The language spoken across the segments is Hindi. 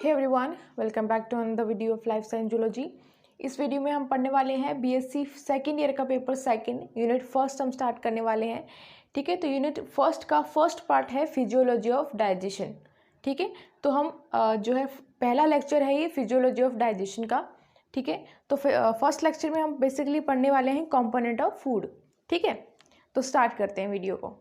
Okay everyone, welcome back to another video of life science zoology. इस वीडियो में हम पढ़ने वाले हैं बीएससी सेकेंड ईयर का पेपर सेकंड यूनिट फर्स्ट हम स्टार्ट करने वाले हैं। ठीक है, तो यूनिट फर्स्ट का फर्स्ट पार्ट है फिजियोलॉजी ऑफ डाइजेशन। ठीक है, तो हम जो है पहला लेक्चर है ये फिजियोलॉजी ऑफ डाइजेशन का। ठीक है, तो फर्स्ट लेक्चर में हम बेसिकली पढ़ने वाले हैं कंपोनेंट ऑफ फूड। ठीक है, तो स्टार्ट करते हैं वीडियो को।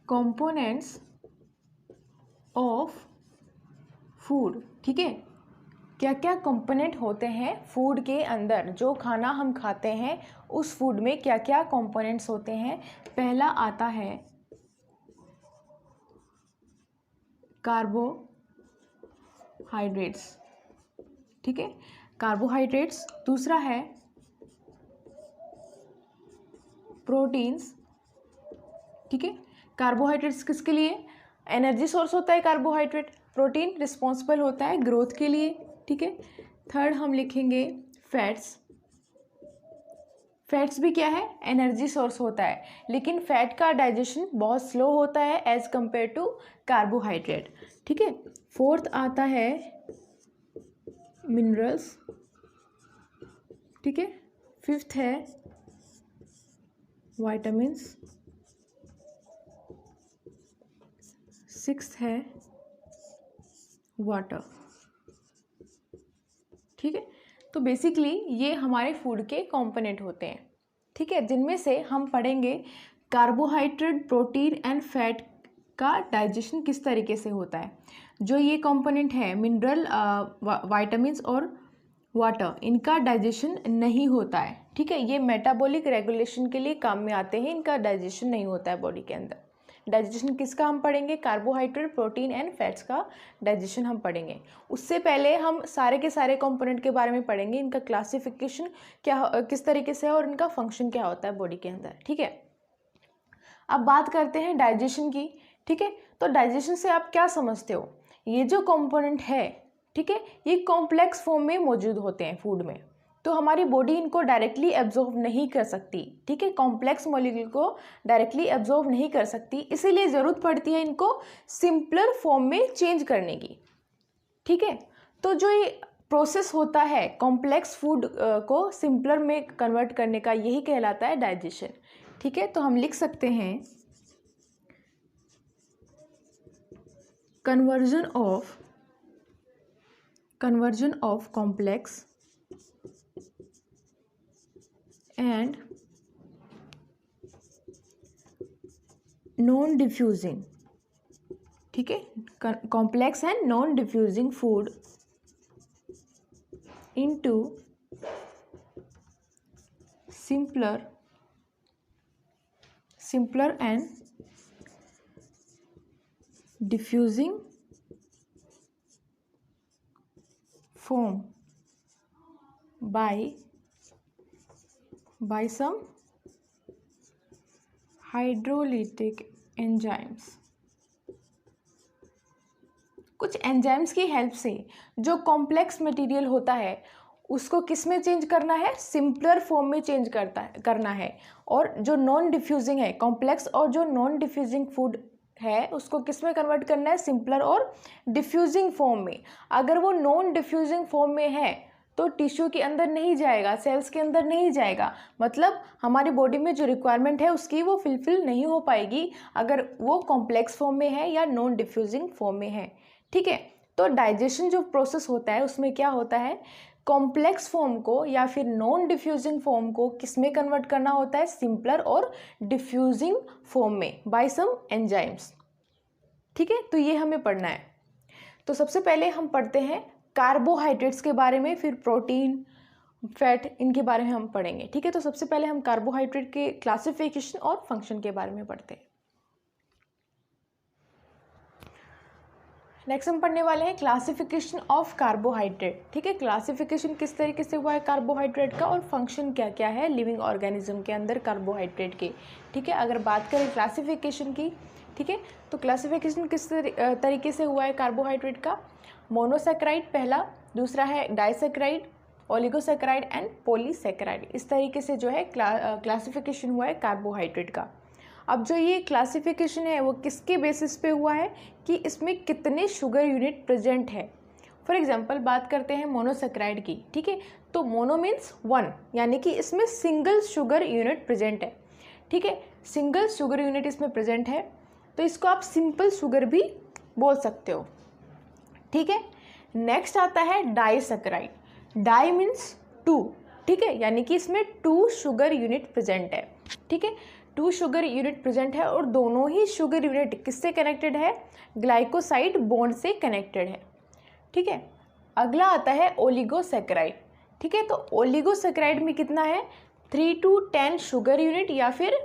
Components of food. ठीक है, क्या क्या कंपोनेंट होते हैं फूड के अंदर, जो खाना हम खाते हैं उस फूड में क्या क्या कंपोनेंट्स होते हैं। पहला आता है कार्बोहाइड्रेट्स। ठीक है, कार्बोहाइड्रेट्स। दूसरा है प्रोटीन्स। ठीक है, कार्बोहाइड्रेट्स किसके लिए? एनर्जी सोर्स होता है कार्बोहाइड्रेट। प्रोटीन रिस्पॉन्सिबल होता है ग्रोथ के लिए। ठीक है, थर्ड हम लिखेंगे फैट्स। फैट्स भी क्या है? एनर्जी सोर्स होता है, लेकिन फैट का डाइजेशन बहुत स्लो होता है एज कंपेयर टू कार्बोहाइड्रेट। ठीक है, फोर्थ आता है मिनरल्स। ठीक है, फिफ्थ है विटामिन्स। सिक्स्थ है वाटर। ठीक है, तो बेसिकली ये हमारे फूड के कंपोनेंट होते हैं। ठीक है, जिनमें से हम पढ़ेंगे कार्बोहाइड्रेट, प्रोटीन एंड फैट का डाइजेशन किस तरीके से होता है। जो ये कंपोनेंट है मिनरल, विटामिन्स और वाटर, इनका डाइजेशन नहीं होता है। ठीक है, ये मेटाबॉलिक रेगुलेशन के लिए काम में आते हैं, इनका डाइजेशन नहीं होता है बॉडी के अंदर। डाइजेशन किसका हम पढ़ेंगे? कार्बोहाइड्रेट, प्रोटीन एंड फैट्स का डाइजेशन हम पढ़ेंगे। उससे पहले हम सारे के सारे कंपोनेंट के बारे में पढ़ेंगे, इनका क्लासिफिकेशन क्या किस तरीके से है और इनका फंक्शन क्या होता है बॉडी के अंदर। ठीक है, अब बात करते हैं डाइजेशन की। ठीक है, तो डाइजेशन से आप क्या समझते हो? ये जो कंपोनेंट है, ठीक है, ये कॉम्प्लेक्स फॉर्म में मौजूद होते हैं फूड में, तो हमारी बॉडी इनको डायरेक्टली एब्जॉर्व नहीं कर सकती। ठीक है, कॉम्प्लेक्स मॉलिक्यूल को डायरेक्टली एब्जॉर्व नहीं कर सकती, इसीलिए ज़रूरत पड़ती है इनको सिंपलर फॉर्म में चेंज करने की। ठीक है, तो जो ये प्रोसेस होता है कॉम्प्लेक्स फूड को सिंपलर में कन्वर्ट करने का, यही कहलाता है डाइजेशन। ठीक है, तो हम लिख सकते हैं conversion of complex and non diffusing. ठीक है, complex and non diffusing food into simpler and diffusing form by some hydrolytic enzymes. कुछ एंजाइम्स की हेल्प से जो कॉम्प्लेक्स मटेरियल होता है उसको किस में चेंज करना है? सिंपलर फॉर्म में चेंज करना है। और जो नॉन डिफ्यूजिंग है, कॉम्प्लेक्स और जो नॉन डिफ्यूजिंग फूड है, उसको किस में कन्वर्ट करना है? सिंपलर और डिफ्यूजिंग फॉर्म में। अगर वो नॉन डिफ्यूजिंग फॉर्म में है तो टिश्यू के अंदर नहीं जाएगा, सेल्स के अंदर नहीं जाएगा, मतलब हमारी बॉडी में जो रिक्वायरमेंट है उसकी वो फुलफिल नहीं हो पाएगी अगर वो कॉम्प्लेक्स फॉर्म में है या नॉन डिफ्यूजिंग फॉर्म में है। ठीक है, तो डाइजेशन जो प्रोसेस होता है उसमें क्या होता है? कॉम्प्लेक्स फॉर्म को या फिर नॉन डिफ्यूजिंग फॉर्म को किस में कन्वर्ट करना होता है? सिंपलर और डिफ्यूजिंग फॉर्म में बाय सम एंजाइम्स। ठीक है, तो ये हमें पढ़ना है। तो सबसे पहले हम पढ़ते हैं कार्बोहाइड्रेट्स के बारे में, फिर प्रोटीन, फैट, इनके बारे में हम पढ़ेंगे। ठीक है, तो सबसे पहले हम कार्बोहाइड्रेट के क्लासिफिकेशन और फंक्शन के बारे में पढ़ते हैं। नेक्स्ट हम पढ़ने वाले हैं क्लासिफिकेशन ऑफ कार्बोहाइड्रेट। ठीक है, क्लासिफिकेशन किस तरीके से हुआ है कार्बोहाइड्रेट का और फंक्शन क्या क्या है लिविंग ऑर्गेनिज्म के अंदर कार्बोहाइड्रेट के। ठीक है, अगर बात करें क्लासिफिकेशन की, ठीक है, तो क्लासिफिकेशन किस तरीके से हुआ है कार्बोहाइड्रेट का? मोनोसैकेराइड पहला, दूसरा है डाइसैकेराइड, ओलिगोसैकेराइड एंड पॉलीसैकेराइड। इस तरीके से जो है क्लासिफिकेशन हुआ है कार्बोहाइड्रेट का। अब जो ये क्लासिफिकेशन है वो किसके बेसिस पे हुआ है कि इसमें कितने शुगर यूनिट प्रेजेंट है। फॉर एग्जांपल बात करते हैं मोनोसैकेराइड की, ठीक है, तो मोनो मीन्स 1, यानी कि इसमें सिंगल शुगर यूनिट प्रेजेंट है, ठीक है, सिंगल शुगर यूनिट इसमें प्रेजेंट है, तो इसको आप सिंपल शुगर भी बोल सकते हो, ठीक है। नेक्स्ट आता है डाइसैकेराइड, डाई मीन्स 2, ठीक है, यानी कि इसमें 2 शुगर यूनिट प्रेजेंट है, ठीक है, 2 शुगर यूनिट प्रेजेंट है और दोनों ही शुगर यूनिट किससे कनेक्टेड है, ग्लाइकोसाइड बॉन्ड से कनेक्टेड है, ठीक है। अगला आता है ओलिगोसैकेराइड, ठीक है, तो ओलिगोसैकेराइड में कितना है 3 to 10 शुगर यूनिट या फिर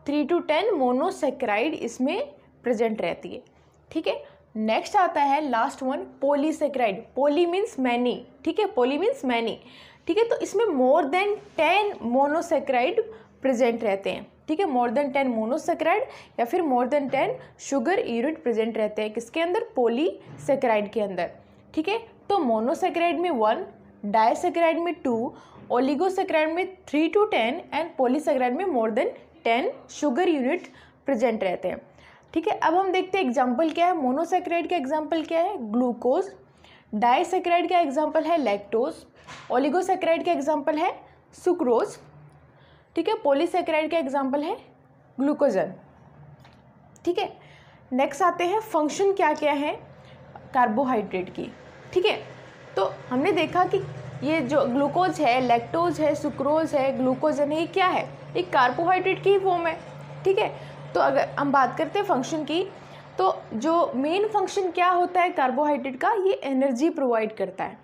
3 to 10 मोनोसैकेराइड इसमें प्रेजेंट रहती है, ठीक है। नेक्स्ट आता है last one polysaccharide, poly means many, ठीक है, पॉली मीन्स मैनी, ठीक है, तो इसमें मोर देन 10 मोनोसैकेराइड प्रेजेंट रहते हैं, ठीक है, मोर देन 10 मोनोसैकेराइड या फिर more than 10 sugar unit present रहते हैं किसके अंदर, पॉलीसैकेराइड के अंदर, ठीक है। तो मोनोसैकेराइड में 1, डाइसैकेराइड में 2, ओलिगोसैकेराइड में 3 to 10 एंड पॉलीसैकेराइड में more than 10 sugar unit present रहते हैं, ठीक है। अब हम देखते हैं एग्जाम्पल क्या है। मोनोसैकेराइड का एग्जाम्पल क्या है, ग्लूकोज, डाइसैकेराइड का एग्जाम्पल है लैक्टोज, ओलिगोसैकेराइड का एग्जाम्पल है सुक्रोज, ठीक है, पॉलीसैकेराइड का एग्जाम्पल है ग्लूकोजन, ठीक है। नेक्स्ट आते हैं फंक्शन क्या क्या है कार्बोहाइड्रेट की, ठीक है, तो हमने देखा कि ये जो ग्लूकोज है, लैक्टोज है, सुक्रोज है, ग्लूकोजन है, ये क्या है, एक कार्बोहाइड्रेट की ही फॉर्म है, ठीक है। तो अगर हम बात करते हैं फंक्शन की, तो जो मेन फंक्शन क्या होता है कार्बोहाइड्रेट का, ये एनर्जी प्रोवाइड करता है,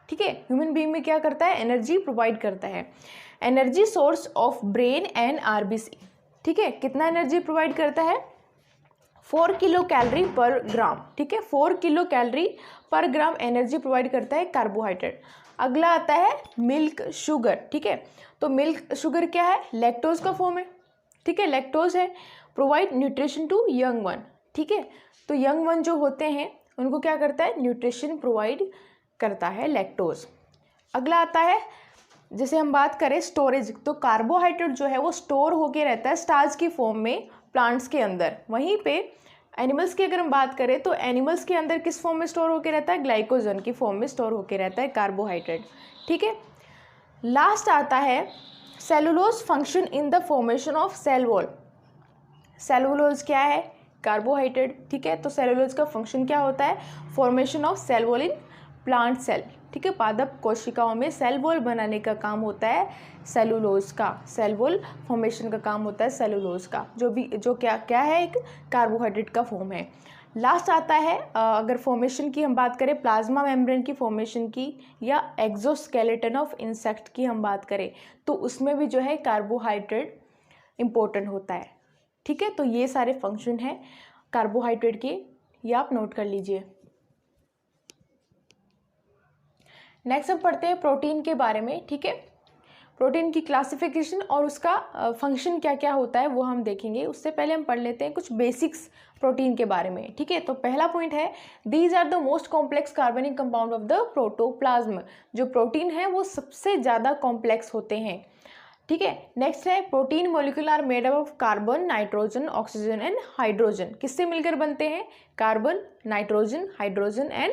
ठीक है, ह्यूमन बीइंग में क्या करता है, एनर्जी प्रोवाइड करता है, energy source of brain and RBC, ठीक है, कितना एनर्जी प्रोवाइड करता है 4 किलो कैलोरी पर ग्राम, ठीक है, 4 किलो कैलोरी पर ग्राम एनर्जी प्रोवाइड करता है कार्बोहाइड्रेट। अगला आता है मिल्क शुगर, ठीक है, तो मिल्क शुगर क्या है, लैक्टोज का फॉर्म है, ठीक है, लैक्टोज है, provide nutrition to young one, ठीक है, तो यंग वन जो होते हैं उनको क्या करता है, न्यूट्रिशन प्रोवाइड करता है लैक्टोज। अगला आता है, जैसे हम बात करें स्टोरेज, तो कार्बोहाइड्रेट जो है वो स्टोर होके रहता है स्टार्च की फॉर्म में प्लांट्स के अंदर, वहीं पे एनिमल्स की अगर हम बात करें तो एनिमल्स के अंदर किस फॉर्म में स्टोर होके रहता है, ग्लाइकोजन की फॉर्म में स्टोर होके रहता है कार्बोहाइड्रेट, ठीक है। लास्ट आता है cellulose function in the formation of cell wall, cellulose क्या है, कार्बोहाइड्रेट, ठीक है, तो सेलुलोज का फंक्शन क्या होता है, formation of cell wall in plant cell, ठीक है, पादप कोशिकाओं में सेल वॉल बनाने का काम होता है सेलुलोज का, सेल वॉल फॉर्मेशन का काम होता है सेलुलोज का, जो क्या है, एक कार्बोहाइड्रेट का फॉर्म है। लास्ट आता है अगर फॉर्मेशन की हम बात करें, प्लाज्मा मेम्ब्रेन की फॉर्मेशन की या एक्सोस्केलेटन ऑफ इंसेक्ट की हम बात करें, तो उसमें भी जो है कार्बोहाइड्रेट इम्पोर्टेंट होता है, ठीक है। तो ये सारे फंक्शन हैं कार्बोहाइड्रेट के, ये आप नोट कर लीजिए। नेक्स्ट हम पढ़ते हैं प्रोटीन के बारे में, ठीक है, प्रोटीन की क्लासिफिकेशन और उसका फंक्शन क्या क्या होता है वो हम देखेंगे। उससे पहले हम पढ़ लेते हैं कुछ बेसिक्स प्रोटीन के बारे में, ठीक है। तो पहला पॉइंट है these are the most complex कार्बनिक कंपाउंड ऑफ द प्रोटोप्लाज्म, जो प्रोटीन है वो सबसे ज़्यादा कॉम्प्लेक्स होते हैं, ठीक है। नेक्स्ट है protein molecule are made up of carbon, nitrogen, oxygen and hydrogen, किससे मिलकर बनते हैं, carbon, nitrogen, hydrogen and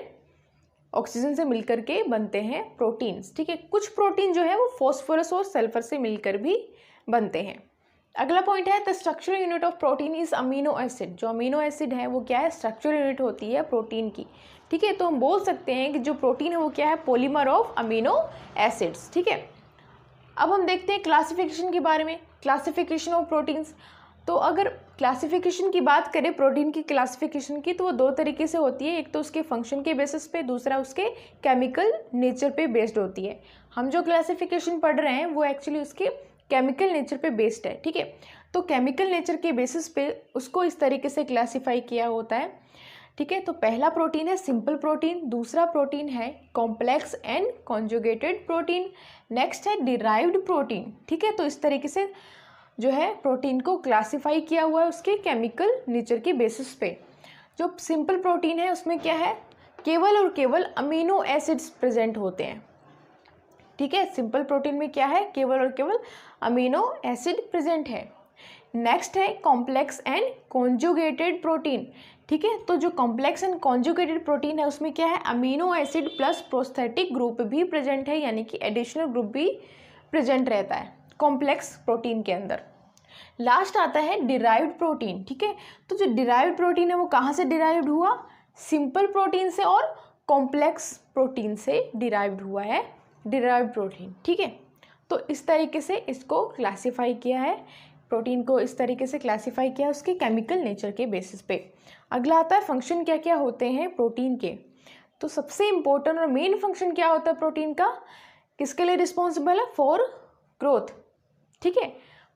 oxygen से मिलकर के बनते हैं प्रोटीन्स, ठीक है। कुछ प्रोटीन जो है वो फॉस्फोरस और सल्फर से मिलकर भी बनते हैं। अगला पॉइंट है the structural unit of protein is amino acid, जो अमीनो एसिड है वो क्या है, स्ट्रक्चरल यूनिट होती है प्रोटीन की, ठीक है। तो हम बोल सकते हैं कि जो प्रोटीन है वो क्या है, पॉलीमर ऑफ अमीनो एसिड्स, ठीक है। अब हम देखते हैं क्लासिफिकेशन के बारे में, क्लासिफिकेशन ऑफ प्रोटीन्स। तो अगर क्लासिफिकेशन की बात करें प्रोटीन की क्लासिफिकेशन की, तो वो 2 तरीके से होती है, एक तो उसके फंक्शन के बेसिस पे, दूसरा उसके केमिकल नेचर पे बेस्ड होती है। हम जो क्लासिफिकेशन पढ़ रहे हैं वो एक्चुअली उसके केमिकल नेचर पे बेस्ड है, ठीक है। तो केमिकल नेचर के बेसिस पे उसको इस तरीके से क्लासीफाई किया होता है, ठीक है। तो पहला प्रोटीन है सिंपल प्रोटीन, दूसरा प्रोटीन है complex and conjugated protein, next है डिराइव्ड प्रोटीन, ठीक है। तो इस तरीके से जो है प्रोटीन को क्लासिफाई किया हुआ है उसके केमिकल नेचर के बेसिस पे। जो सिंपल प्रोटीन है उसमें क्या है, केवल और केवल अमीनो एसिड्स प्रेजेंट होते हैं, ठीक है। सिंपल प्रोटीन में क्या है, केवल और केवल अमीनो एसिड प्रेजेंट है। नेक्स्ट है कॉम्प्लेक्स एंड कॉन्जुगेटेड प्रोटीन, ठीक है। तो जो कॉम्प्लेक्स एंड कॉन्जुगेटेड प्रोटीन है उसमें क्या है, amino acid plus prosthetic group भी प्रेजेंट है, यानी कि एडिशनल ग्रुप भी प्रेजेंट रहता है कॉम्प्लेक्स प्रोटीन के अंदर। लास्ट आता है डिराइव्ड प्रोटीन, ठीक है। तो जो डिराइव्ड प्रोटीन है वो कहाँ से डिराइव्ड हुआ, सिंपल प्रोटीन से और कॉम्प्लेक्स प्रोटीन से डिराइव्ड हुआ है डिराइव्ड प्रोटीन, ठीक है। तो इस तरीके से इसको क्लासीफाई किया है, प्रोटीन को इस तरीके से क्लासीफाई किया है उसके केमिकल नेचर के बेसिस पे। अगला आता है फंक्शन क्या क्या होते हैं प्रोटीन के। तो सबसे इम्पोर्टेंट और मेन फंक्शन क्या होता है प्रोटीन का, किसके लिए रिस्पॉन्सिबल है, फॉर ग्रोथ, ठीक है।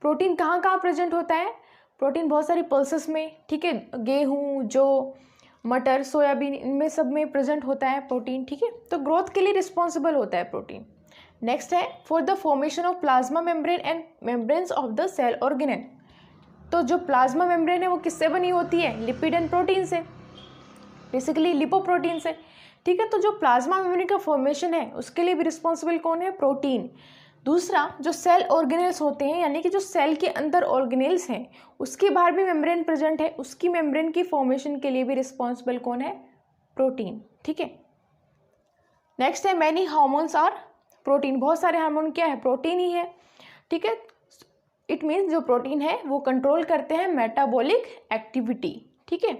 प्रोटीन कहाँ कहाँ प्रेजेंट होता है, प्रोटीन बहुत सारी पल्सेस में, ठीक है, गेहूँ, जौ, मटर, सोयाबीन, इनमें सब में प्रेजेंट होता है प्रोटीन, ठीक है। तो ग्रोथ के लिए रिस्पॉन्सिबल होता है प्रोटीन। नेक्स्ट है for the formation of plasma membrane and membranes of the cell organelle. तो जो प्लाज्मा मेम्ब्रेन है वो किससे बनी होती है, लिपिड एंड प्रोटीन से, बेसिकली लिपोप्रोटीन से, ठीक है। तो जो प्लाज्मा मेम्ब्रेन का फॉर्मेशन है उसके लिए भी रिस्पॉन्सिबल कौन है, प्रोटीन। दूसरा जो सेल ऑर्गेनेल्स होते हैं, यानी कि जो सेल के अंदर ऑर्गेनेल्स हैं उसके बाहर भी मेम्ब्रेन प्रेजेंट है, उसकी मेम्ब्रेन की फॉर्मेशन के लिए भी रिस्पॉन्सिबल कौन है, प्रोटीन, ठीक है। नेक्स्ट है मैनी हार्मोन्स आर प्रोटीन, बहुत सारे हार्मोन क्या है, प्रोटीन ही है, ठीक है। इट मीन्स जो प्रोटीन है वो कंट्रोल करते हैं मेटाबॉलिक एक्टिविटी, ठीक है।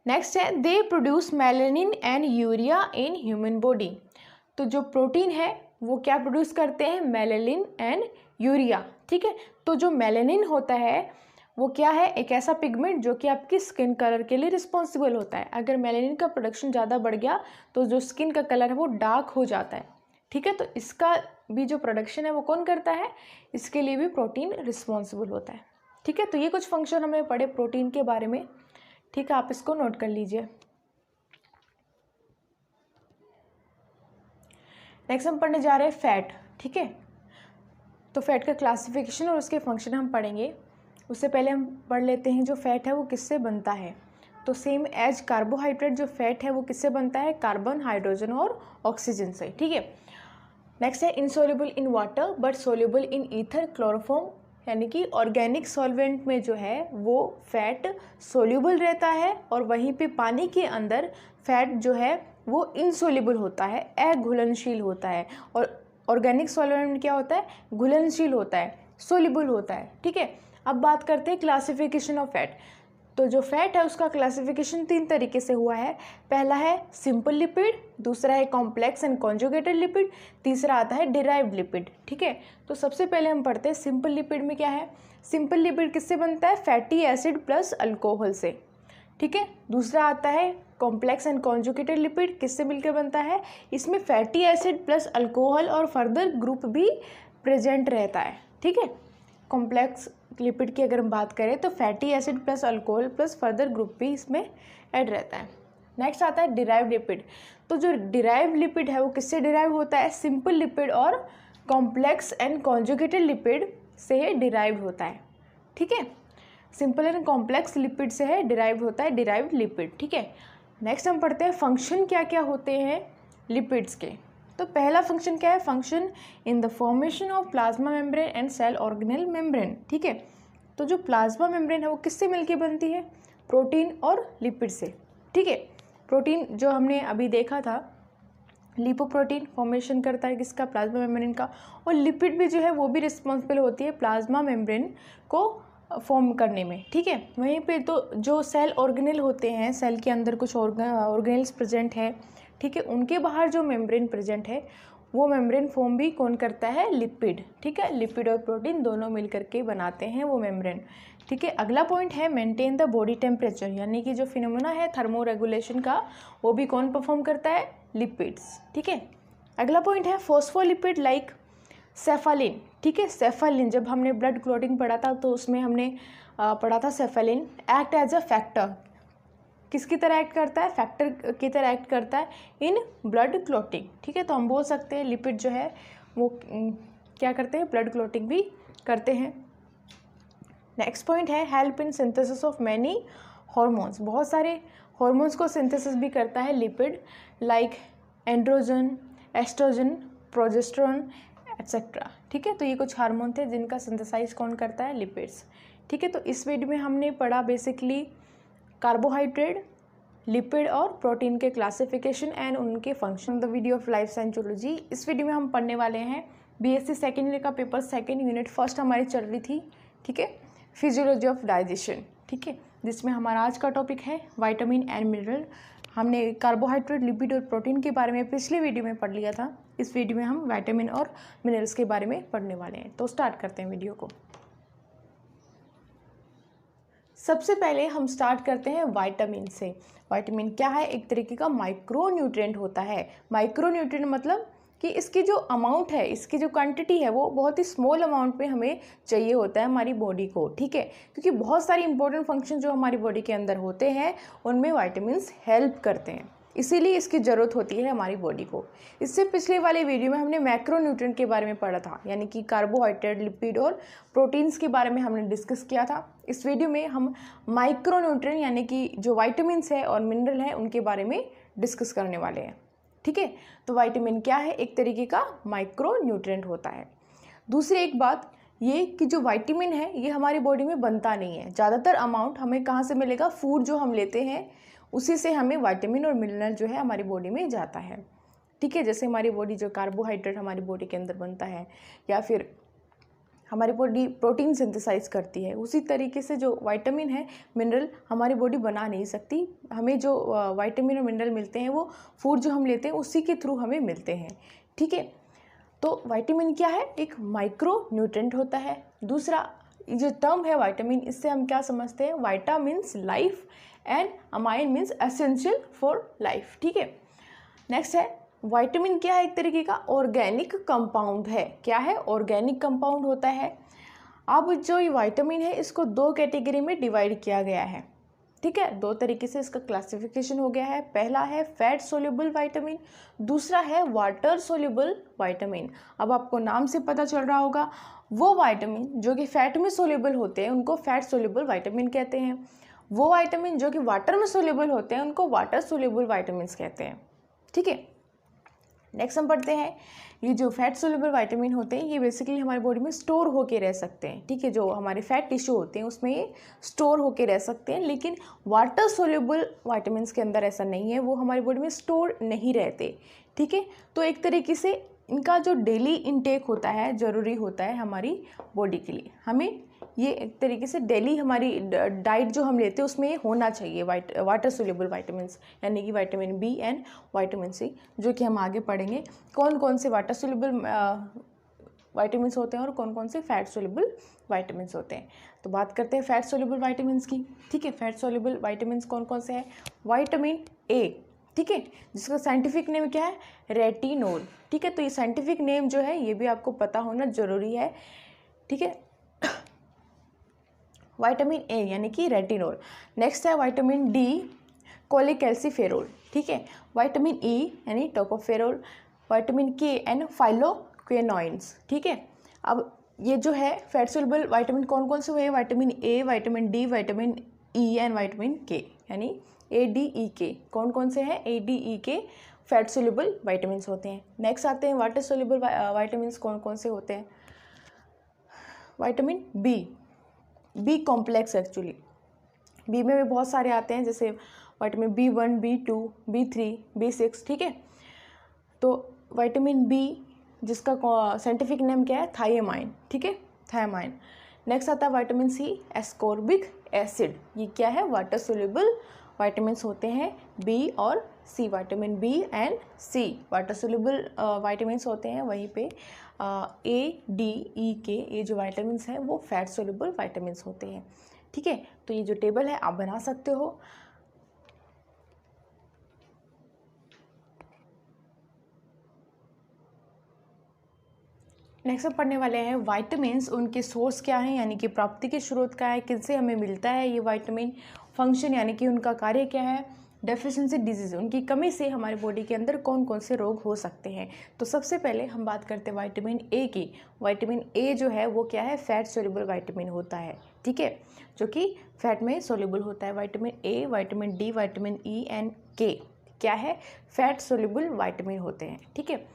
नेक्स्ट है they produce melanin and urea in human body. तो जो प्रोटीन है वो क्या प्रोड्यूस करते हैं, मेलानिन एंड यूरिया, ठीक है। तो जो मेलानिन होता है वो क्या है, एक ऐसा पिगमेंट जो कि आपकी स्किन कलर के लिए रिस्पॉन्सिबल होता है। अगर मेलानिन का प्रोडक्शन ज़्यादा बढ़ गया तो जो स्किन का कलर है वो डार्क हो जाता है, ठीक है। तो इसका भी जो प्रोडक्शन है वो कौन करता है, इसके लिए भी प्रोटीन रिस्पॉन्सिबल होता है, ठीक है। तो ये कुछ फंक्शन हमें पढ़े प्रोटीन के बारे में, ठीक है, आप इसको नोट कर लीजिए। नेक्स्ट हम पढ़ने जा रहे हैं फैट, ठीक है। तो फैट का क्लासिफिकेशन और उसके फंक्शन हम पढ़ेंगे। उससे पहले हम पढ़ लेते हैं जो फैट है वो किससे बनता है। तो सेम एज कार्बोहाइड्रेट जो फैट है वो किससे बनता है, कार्बन, हाइड्रोजन और ऑक्सीजन से, ठीक है। नेक्स्ट है insoluble in water but soluble in ether chloroform, यानी कि ऑर्गेनिक सॉल्वेंट में जो है वो फैट सोल्यूबल रहता है और वहीं पे पानी के अंदर फैट जो है वो इनसोल्यूबल होता है, अघुलनशील होता है। और ऑर्गेनिक सॉल्वेंट में क्या होता है, घुलनशील होता है, सोल्यूबल होता है, ठीक है। अब बात करते हैं क्लासिफिकेशन ऑफ फैट। तो जो फैट है उसका क्लासिफिकेशन 3 तरीके से हुआ है। पहला है सिंपल लिपिड, दूसरा है कॉम्प्लेक्स एंड कॉन्जुगेटेड लिपिड, तीसरा आता है डिराइव्ड लिपिड, ठीक है। तो सबसे पहले हम पढ़ते हैं सिंपल लिपिड में क्या है। सिंपल लिपिड किससे बनता है, फैटी एसिड प्लस अल्कोहल से, ठीक है। दूसरा आता है कॉम्प्लेक्स एंड कॉन्जुगेटेड लिपिड, किससे मिलकर बनता है, इसमें फैटी एसिड प्लस अल्कोहल और फर्दर ग्रुप भी प्रेजेंट रहता है, ठीक है। कॉम्प्लेक्स लिपिड की अगर हम बात करें तो fatty acid plus alcohol plus further group भी इसमें ऐड रहता है। नेक्स्ट आता है डिराइव्ड लिपिड। तो जो डिराइव्ड लिपिड है वो किससे डिराइव होता है, सिंपल लिपिड और कॉम्प्लेक्स एंड कॉन्जुगेटेड लिपिड से डिराइव होता है, ठीक है। सिंपल एंड कॉम्प्लेक्स लिपिड से है डिराइव होता है डिराइव्ड लिपिड, ठीक है। नेक्स्ट हम पढ़ते हैं फंक्शन क्या क्या होते हैं लिपिड्स के। तो पहला फंक्शन क्या है, function in the formation of plasma membrane and cell organelle membrane, ठीक है। तो जो प्लाज्मा मेम्ब्रेन है वो किससे मिलके बनती है, प्रोटीन और लिपिड से, ठीक है। प्रोटीन जो हमने अभी देखा था, लिपोप्रोटीन फॉर्मेशन करता है किसका, प्लाज्मा मेम्ब्रेन का, और लिपिड भी जो है वो भी रिस्पॉन्सिबल होती है प्लाज्मा मेम्ब्रेन को फॉर्म करने में, ठीक है। वहीं पे तो जो सेल ऑर्गेनेल होते हैं, सेल के अंदर कुछ ऑर्गेनेल्स प्रेजेंट है, ठीक है, उनके बाहर जो मेम्ब्रेन प्रेजेंट है वो मेम्ब्रेन फॉर्म भी कौन करता है, लिपिड, ठीक है। लिपिड और प्रोटीन दोनों मिलकर के बनाते हैं वो मेम्ब्रेन, ठीक है। अगला पॉइंट है मेंटेन द बॉडी टेम्परेचर, यानी कि जो फिनोमेना है थर्मो रेगुलेशन का वो भी कौन परफॉर्म करता है, लिपिड्स, ठीक है। अगला पॉइंट है फॉस्फोलिपिड लाइक सेफालिन, ठीक है। सेफालिन जब हमने ब्लड क्लॉटिंग पढ़ा था तो उसमें हमने पढ़ा था सेफालिन एक्ट एज अ फैक्टर, किसकी तरह एक्ट करता है, फैक्टर की तरह एक्ट करता है इन ब्लड क्लॉटिंग, ठीक है। तो हम बोल सकते हैं लिपिड जो है वो क्या करते हैं, ब्लड क्लॉटिंग भी करते हैं। नेक्स्ट पॉइंट है help in synthesis of many hormones, बहुत सारे हॉर्मोन्स को सिंथेसिस भी करता है lipid, like androgen, oestrogen, progesterone etcetera. ठीक है, तो ये कुछ हार्मोन थे जिनका सिंथेसाइज कौन करता है, लिपिड्स। ठीक है, तो इस वीडियो में हमने पढ़ा बेसिकली कार्बोहाइड्रेट, लिपिड और प्रोटीन के क्लासिफिकेशन एंड उनके function. The video of life science zoology. इस वीडियो में हम पढ़ने वाले हैं बीएससी सेकेंड ईयर का पेपर 2 यूनिट 1 हमारी चल रही थी। ठीक है, फिजियोलॉजी ऑफ डाइजेशन। ठीक है, जिसमें हमारा आज का टॉपिक है विटामिन एंड मिनरल। हमने कार्बोहाइड्रेट, लिपिड और प्रोटीन के बारे में पिछले वीडियो में पढ़ लिया था। इस वीडियो में हम विटामिन और मिनरल्स के बारे में पढ़ने वाले हैं। तो स्टार्ट करते हैं वीडियो को। सबसे पहले हम स्टार्ट करते हैं विटामिन से। विटामिन क्या है, एक तरीके का माइक्रो न्यूट्रिएंट होता है। माइक्रो न्यूट्रिएंट मतलब कि इसकी जो अमाउंट है, इसकी जो क्वांटिटी है वो बहुत ही स्मॉल अमाउंट में हमें चाहिए होता है हमारी बॉडी को। ठीक है, क्योंकि बहुत सारी इंपॉर्टेंट फंक्शन जो हमारी बॉडी के अंदर होते हैं उनमें विटामिन्स हेल्प करते हैं, इसीलिए इसकी ज़रूरत होती है हमारी बॉडी को। इससे पिछले वाले वीडियो में हमने मैक्रो न्यूट्रिएंट के बारे में पढ़ा था, यानी कि कार्बोहाइड्रेट, लिपिड और प्रोटीन्स के बारे में हमने डिस्कस किया था। इस वीडियो में हम माइक्रो न्यूट्रिएंट यानी कि जो विटामिन्स है और मिनरल है उनके बारे में डिस्कस करने वाले हैं। ठीक है, तो विटामिन क्या है, एक तरीके का माइक्रो न्यूट्रिएंट होता है। दूसरी एक बात ये कि जो विटामिन है ये हमारी बॉडी में बनता नहीं है। ज़्यादातर अमाउंट हमें कहाँ से मिलेगा, फूड जो हम लेते हैं उसी से हमें विटामिन और मिनरल जो है हमारी बॉडी में जाता है। ठीक है, जैसे हमारी बॉडी जो कार्बोहाइड्रेट हमारी बॉडी के अंदर बनता है या फिर हमारी बॉडी प्रोटीन सिंथेसाइज करती है, उसी तरीके से जो विटामिन है, मिनरल हमारी बॉडी बना नहीं सकती। हमें जो विटामिन और मिनरल मिलते हैं वो फूड जो हम लेते हैं उसी के थ्रू हमें मिलते हैं। ठीक है, तो विटामिन क्या है, एक माइक्रो न्यूट्रिएंट होता है। दूसरा जो टर्म है विटामिन, इससे हम क्या समझते हैं, vita means life and amine means essential for life. ठीक है, नेक्स्ट है विटामिन क्या है, एक तरीके का ऑर्गेनिक कंपाउंड है। क्या है, ऑर्गेनिक कंपाउंड होता है। अब जो ये विटामिन है इसको 2 कैटेगरी में डिवाइड किया गया है। ठीक है, 2 तरीके से इसका क्लासिफिकेशन हो गया है। पहला है फैट सोल्यूबल विटामिन, दूसरा है वाटर सोल्यूबल विटामिन। अब आपको नाम से पता चल रहा होगा, वो विटामिन जो कि फैट में सोल्यूबल होते हैं उनको फैट सोल्यूबल विटामिन कहते हैं। वो विटामिन जो कि वाटर में सोल्यूबल होते हैं उनको वाटर सोल्यूबल विटामिन कहते हैं। ठीक है, नेक्स्ट हम पढ़ते हैं, ये जो फैट सोल्यूबल विटामिन होते हैं ये बेसिकली हमारी बॉडी में स्टोर होके रह सकते हैं। ठीक है, जो हमारे फैट टिश्यू होते हैं उसमें ये स्टोर होके रह सकते हैं, लेकिन वाटर सोल्यूबल विटामिन के अंदर ऐसा नहीं है, वो हमारी बॉडी में स्टोर नहीं रहते। ठीक है, तो एक तरीके से इनका जो डेली इंटेक होता है ज़रूरी होता है हमारी बॉडी के लिए। हमें ये एक तरीके से डेली हमारी डाइट जो हम लेते हैं उसमें ये होना चाहिए वाटर सोल्यूबल विटामिन्स, यानी कि vitamin B and vitamin C, जो कि हम आगे पढ़ेंगे कौन कौन से वाटर सोल्यूबल विटामिन्स होते हैं और कौन कौन से फैट सोल्यूबल विटामिन्स होते हैं। तो बात करते हैं फैट सोल्यूबल विटामिन्स की। ठीक है, फैट सोल्यूबल विटामिन्स कौन कौन से हैं, विटामिन ए। ठीक है, जिसका साइंटिफिक नेम क्या है, रेटिनोल। ठीक है, तो ये साइंटिफिक नेम जो है ये भी आपको पता होना ज़रूरी है। ठीक है, विटामिन ए यानी कि रेटिनोल। नेक्स्ट है विटामिन डी, कोलेकैल्सिफेरोल। ठीक है, विटामिन ई यानी टोकोफेरोल, विटामिन के एंड फाइलोक्विनोइड्स। ठीक है, अब ये जो है फैट सोल्यूबल विटामिन कौन कौन से हुए, vitamin A, vitamin D, vitamin E and vitamin के, यानी ए डी ई के कौन कौन से हैं, ए डी ई के फैट सोल्यूबल विटामिन्स होते हैं। नेक्स्ट आते हैं वाटर सोल्यूबल विटामिन्स कौन कौन से होते हैं, vitamin B, B complex actually, B में भी बहुत सारे आते हैं जैसे vitamin B1, B2, B3, B6। ठीक है, तो विटामिन बी जिसका साइंटिफिक नेम क्या है, थायमाइन। ठीक है, थायमाइन। नेक्स्ट आता है विटामिन सी, एस्कॉर्बिक एसिड। ये क्या है, वाटर सोल्यूबल विटामिन्स होते हैं बी और C, vitamin B and C water soluble vitamins होते हैं। वहीं पे ए डी ई के ये जो विटामिन्स हैं वो फैट सोल्यूबल विटामिन्स होते हैं। ठीक है, तो ये जो टेबल है आप बना सकते हो। नेक्स्ट हम पढ़ने वाले हैं विटामिन्स, उनके सोर्स क्या हैं, यानी कि प्राप्ति के स्रोत क्या है, किनसे हमें मिलता है ये विटामिन, फंक्शन यानी कि उनका कार्य क्या है, डेफिशिएंसी डिजीज, उनकी कमी से हमारे बॉडी के अंदर कौन कौन से रोग हो सकते हैं। तो सबसे पहले हम बात करते हैं विटामिन ए की। विटामिन ए जो है वो क्या है, फैट सोल्यूबल विटामिन होता है। ठीक है, जो कि फैट में सोल्यूबल होता है। Vitamin A, vitamin D, vitamin E and के क्या है, फैट सोल्यूबल विटामिन होते हैं। ठीक है,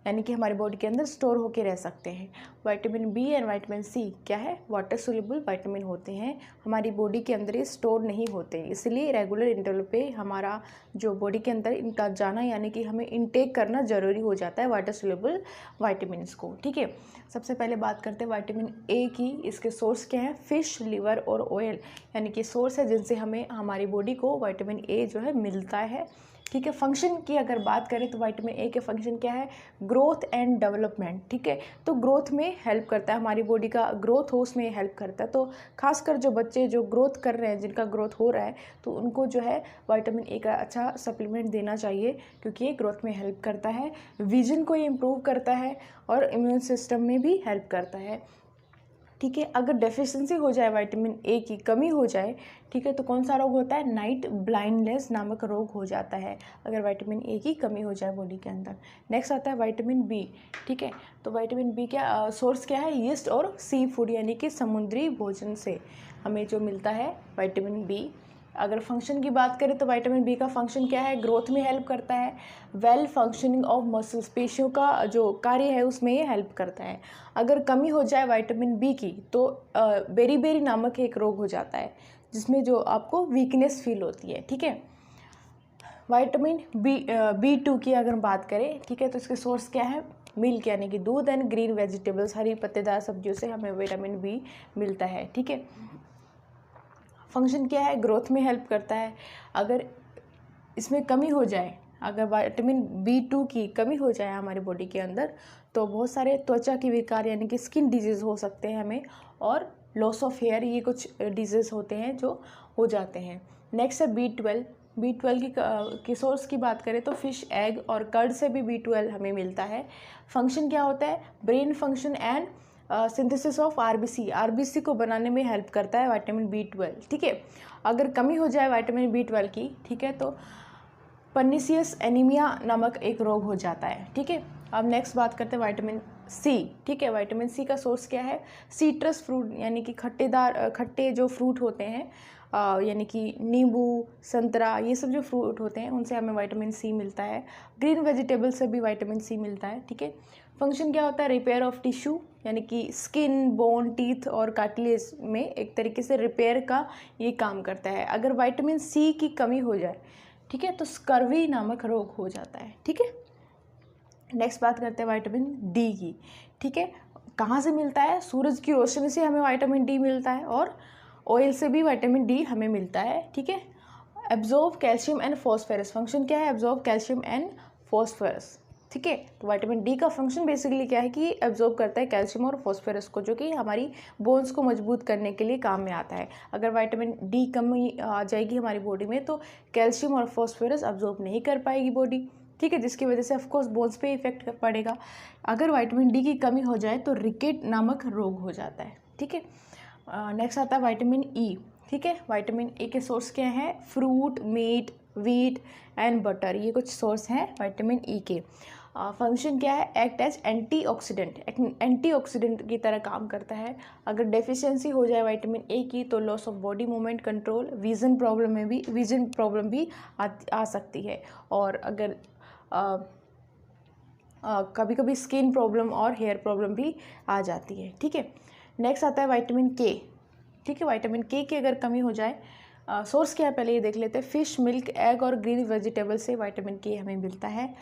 यानी कि हमारी बॉडी के अंदर स्टोर होके रह सकते हैं। Vitamin B and vitamin C क्या है, वाटर सोल्यूबल विटामिन होते हैं, हमारी बॉडी के अंदर ये स्टोर नहीं होते, इसलिए रेगुलर इंटरवल पे हमारा जो बॉडी के अंदर इनका जाना यानी कि हमें इनटेक करना ज़रूरी हो जाता है वाटर सोल्यूबल विटामिन्स को। ठीक है, सबसे पहले बात करते हैं विटामिन ए की। इसके सोर्स क्या है, फिश, लिवर और ऑयल, यानी कि सोर्स है जिनसे हमें हमारी बॉडी को विटामिन ए जो है मिलता है। ठीक है, फंक्शन की अगर बात करें तो विटामिन ए के फंक्शन क्या है, ग्रोथ एंड डेवलपमेंट। ठीक है, तो ग्रोथ में हेल्प करता है, हमारी बॉडी का ग्रोथ हो उसमें हेल्प करता है। तो खासकर जो बच्चे जो ग्रोथ कर रहे हैं, जिनका ग्रोथ हो रहा है, तो उनको जो है विटामिन ए का अच्छा सप्लीमेंट देना चाहिए, क्योंकि ये ग्रोथ में हेल्प करता है, विजन को ये इम्प्रूव करता है और इम्यून सिस्टम में भी हेल्प करता है। ठीक है, अगर डेफिशिएंसी हो जाए, विटामिन ए की कमी हो जाए, ठीक है, तो कौन सा रोग होता है, नाइट ब्लाइंडनेस नामक रोग हो जाता है अगर विटामिन ए की कमी हो जाए बॉडी के अंदर। नेक्स्ट आता है विटामिन बी। ठीक है, तो विटामिन बी क्या सोर्स क्या है, यीस्ट और सी फूड, यानी कि समुद्री भोजन से हमें जो मिलता है विटामिन बी। अगर फंक्शन की बात करें तो विटामिन बी का फंक्शन क्या है, ग्रोथ में हेल्प करता है, वेल फंक्शनिंग ऑफ मसल्स, पेशियों का जो कार्य है उसमें ये हेल्प करता है। अगर कमी हो जाए विटामिन बी की तो बेरी नामक एक रोग हो जाता है, जिसमें जो आपको वीकनेस फील होती है। ठीक है, विटामिन बी2 की अगर बात करें, ठीक है, तो इसके सोर्स क्या है, मिल्क यानी कि दूध एंड ग्रीन वेजिटेबल्स, हरी पत्तेदार सब्जियों से हमें विटामिन बी मिलता है। ठीक है, फंक्शन क्या है, ग्रोथ में हेल्प करता है। अगर इसमें कमी हो जाए, अगर विटामिन बी2 की कमी हो जाए हमारी बॉडी के अंदर, तो बहुत सारे त्वचा की विकार यानी कि स्किन डिजीज़ हो सकते हैं हमें, और लॉस ऑफ हेयर, ये कुछ डिजीज़ होते हैं जो हो जाते हैं। नेक्स्ट है बी12। बी12 की सोर्स की बात करें तो फिश, एग और कर्ड से भी बी12 हमें मिलता है। फंक्शन क्या होता है, brain function and synthesis of RBC को बनाने में हेल्प करता है विटामिन बी12। ठीक है, अगर कमी हो जाए विटामिन बी12 की, ठीक है, तो पर्नीशियस एनीमिया नामक एक रोग हो जाता है। ठीक है, अब नेक्स्ट बात करते हैं विटामिन सी। ठीक है, विटामिन सी का सोर्स क्या है, सीट्रस फ्रूट, यानी कि खट्टे जो फ्रूट होते हैं, यानी कि नींबू, संतरा, ये सब जो फ्रूट होते हैं उनसे हमें विटामिन सी मिलता है। ग्रीन वेजिटेबल से भी विटामिन सी मिलता है। ठीक है, फंक्शन क्या होता है, रिपेयर ऑफ टिश्यू, यानी कि स्किन, बोन, टीथ और कार्टिलेज में एक तरीके से रिपेयर का ये काम करता है। अगर विटामिन सी की कमी हो जाए, ठीक है, तो स्कर्वी नामक रोग हो जाता है। ठीक है, नेक्स्ट बात करते हैं विटामिन डी की। ठीक है, कहाँ से मिलता है, सूरज की रोशनी से हमें विटामिन डी मिलता है, और ऑयल से भी विटामिन डी हमें मिलता है। ठीक है, absorb calcium and phosphorus, function क्या है, एब्जॉर्ब कैल्शियम एंड फॉस्फोरस। ठीक है, तो विटामिन डी का फंक्शन बेसिकली क्या है कि एब्जॉर्ब करता है कैल्शियम और फॉस्फोरस को, जो कि हमारी बोन्स को मजबूत करने के लिए काम में आता है। अगर विटामिन डी कमी आ जाएगी हमारी बॉडी में, तो कैल्शियम और फॉस्फोरस एब्जॉर्ब नहीं कर पाएगी बॉडी। ठीक है, जिसकी वजह से ऑफकोर्स बोन्स पे इफेक्ट पड़ेगा। अगर विटामिन डी की कमी हो जाए तो रिकेट नामक रोग हो जाता है। ठीक है, नेक्स्ट आता है विटामिन ई। ठीक है, विटामिन ए के सोर्स क्या हैं, fruit, meat, wheat and butter, ये कुछ सोर्स हैं विटामिन ई के। फंक्शन क्या है, एक्ट एज एंटीऑक्सीडेंट की तरह काम करता है। अगर डेफिशिएंसी हो जाए विटामिन ए की तो loss of body movement control, vision problem भी आ सकती है, और अगर कभी कभी स्किन प्रॉब्लम और हेयर प्रॉब्लम भी आ जाती है। ठीक है, नेक्स्ट आता है विटामिन के। ठीक है, विटामिन के की अगर कमी हो जाए, सोर्स क्या है पहले ये देख लेते हैं। फिश, मिल्क, एग और ग्रीन वेजिटेबल से विटामिन के हमें मिलता है।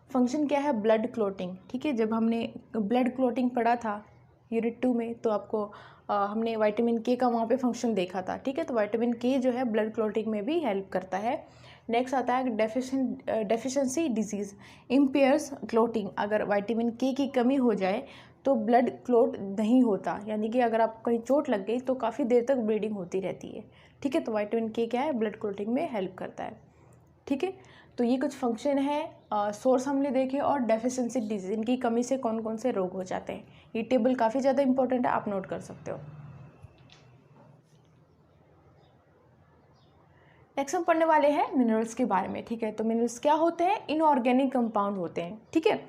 फंक्शन क्या है, ब्लड क्लॉटिंग। ठीक है, जब हमने ब्लड क्लॉटिंग पढ़ा था यूनिट 2 में, तो आपको हमने विटामिन के का वहाँ पे फंक्शन देखा था। ठीक है, तो विटामिन के जो है ब्लड क्लॉटिंग में भी हेल्प करता है। नेक्स्ट आता है डेफिशिएंसी डिजीज़, इम्पेयर्स क्लॉटिंग। अगर विटामिन के की कमी हो जाए तो ब्लड क्लॉट नहीं होता, यानी कि अगर आपको कहीं चोट लग गई तो काफ़ी देर तक ब्लीडिंग होती रहती है। ठीक है, तो विटामिन के क्या है, ब्लड क्लॉटिंग में हेल्प करता है। ठीक है, तो ये कुछ फंक्शन है, सोर्स हमने देखे, और डेफिशिएंसी डिजीज, इनकी कमी से कौन कौन से रोग हो जाते हैं। ये टेबल काफ़ी ज़्यादा इंपॉर्टेंट है, आप नोट कर सकते हो। नेक्स्ट हम पढ़ने वाले हैं मिनरल्स के बारे में। ठीक है, तो मिनरल्स क्या होते हैं, इनऑर्गेनिक कंपाउंड होते हैं। ठीक है,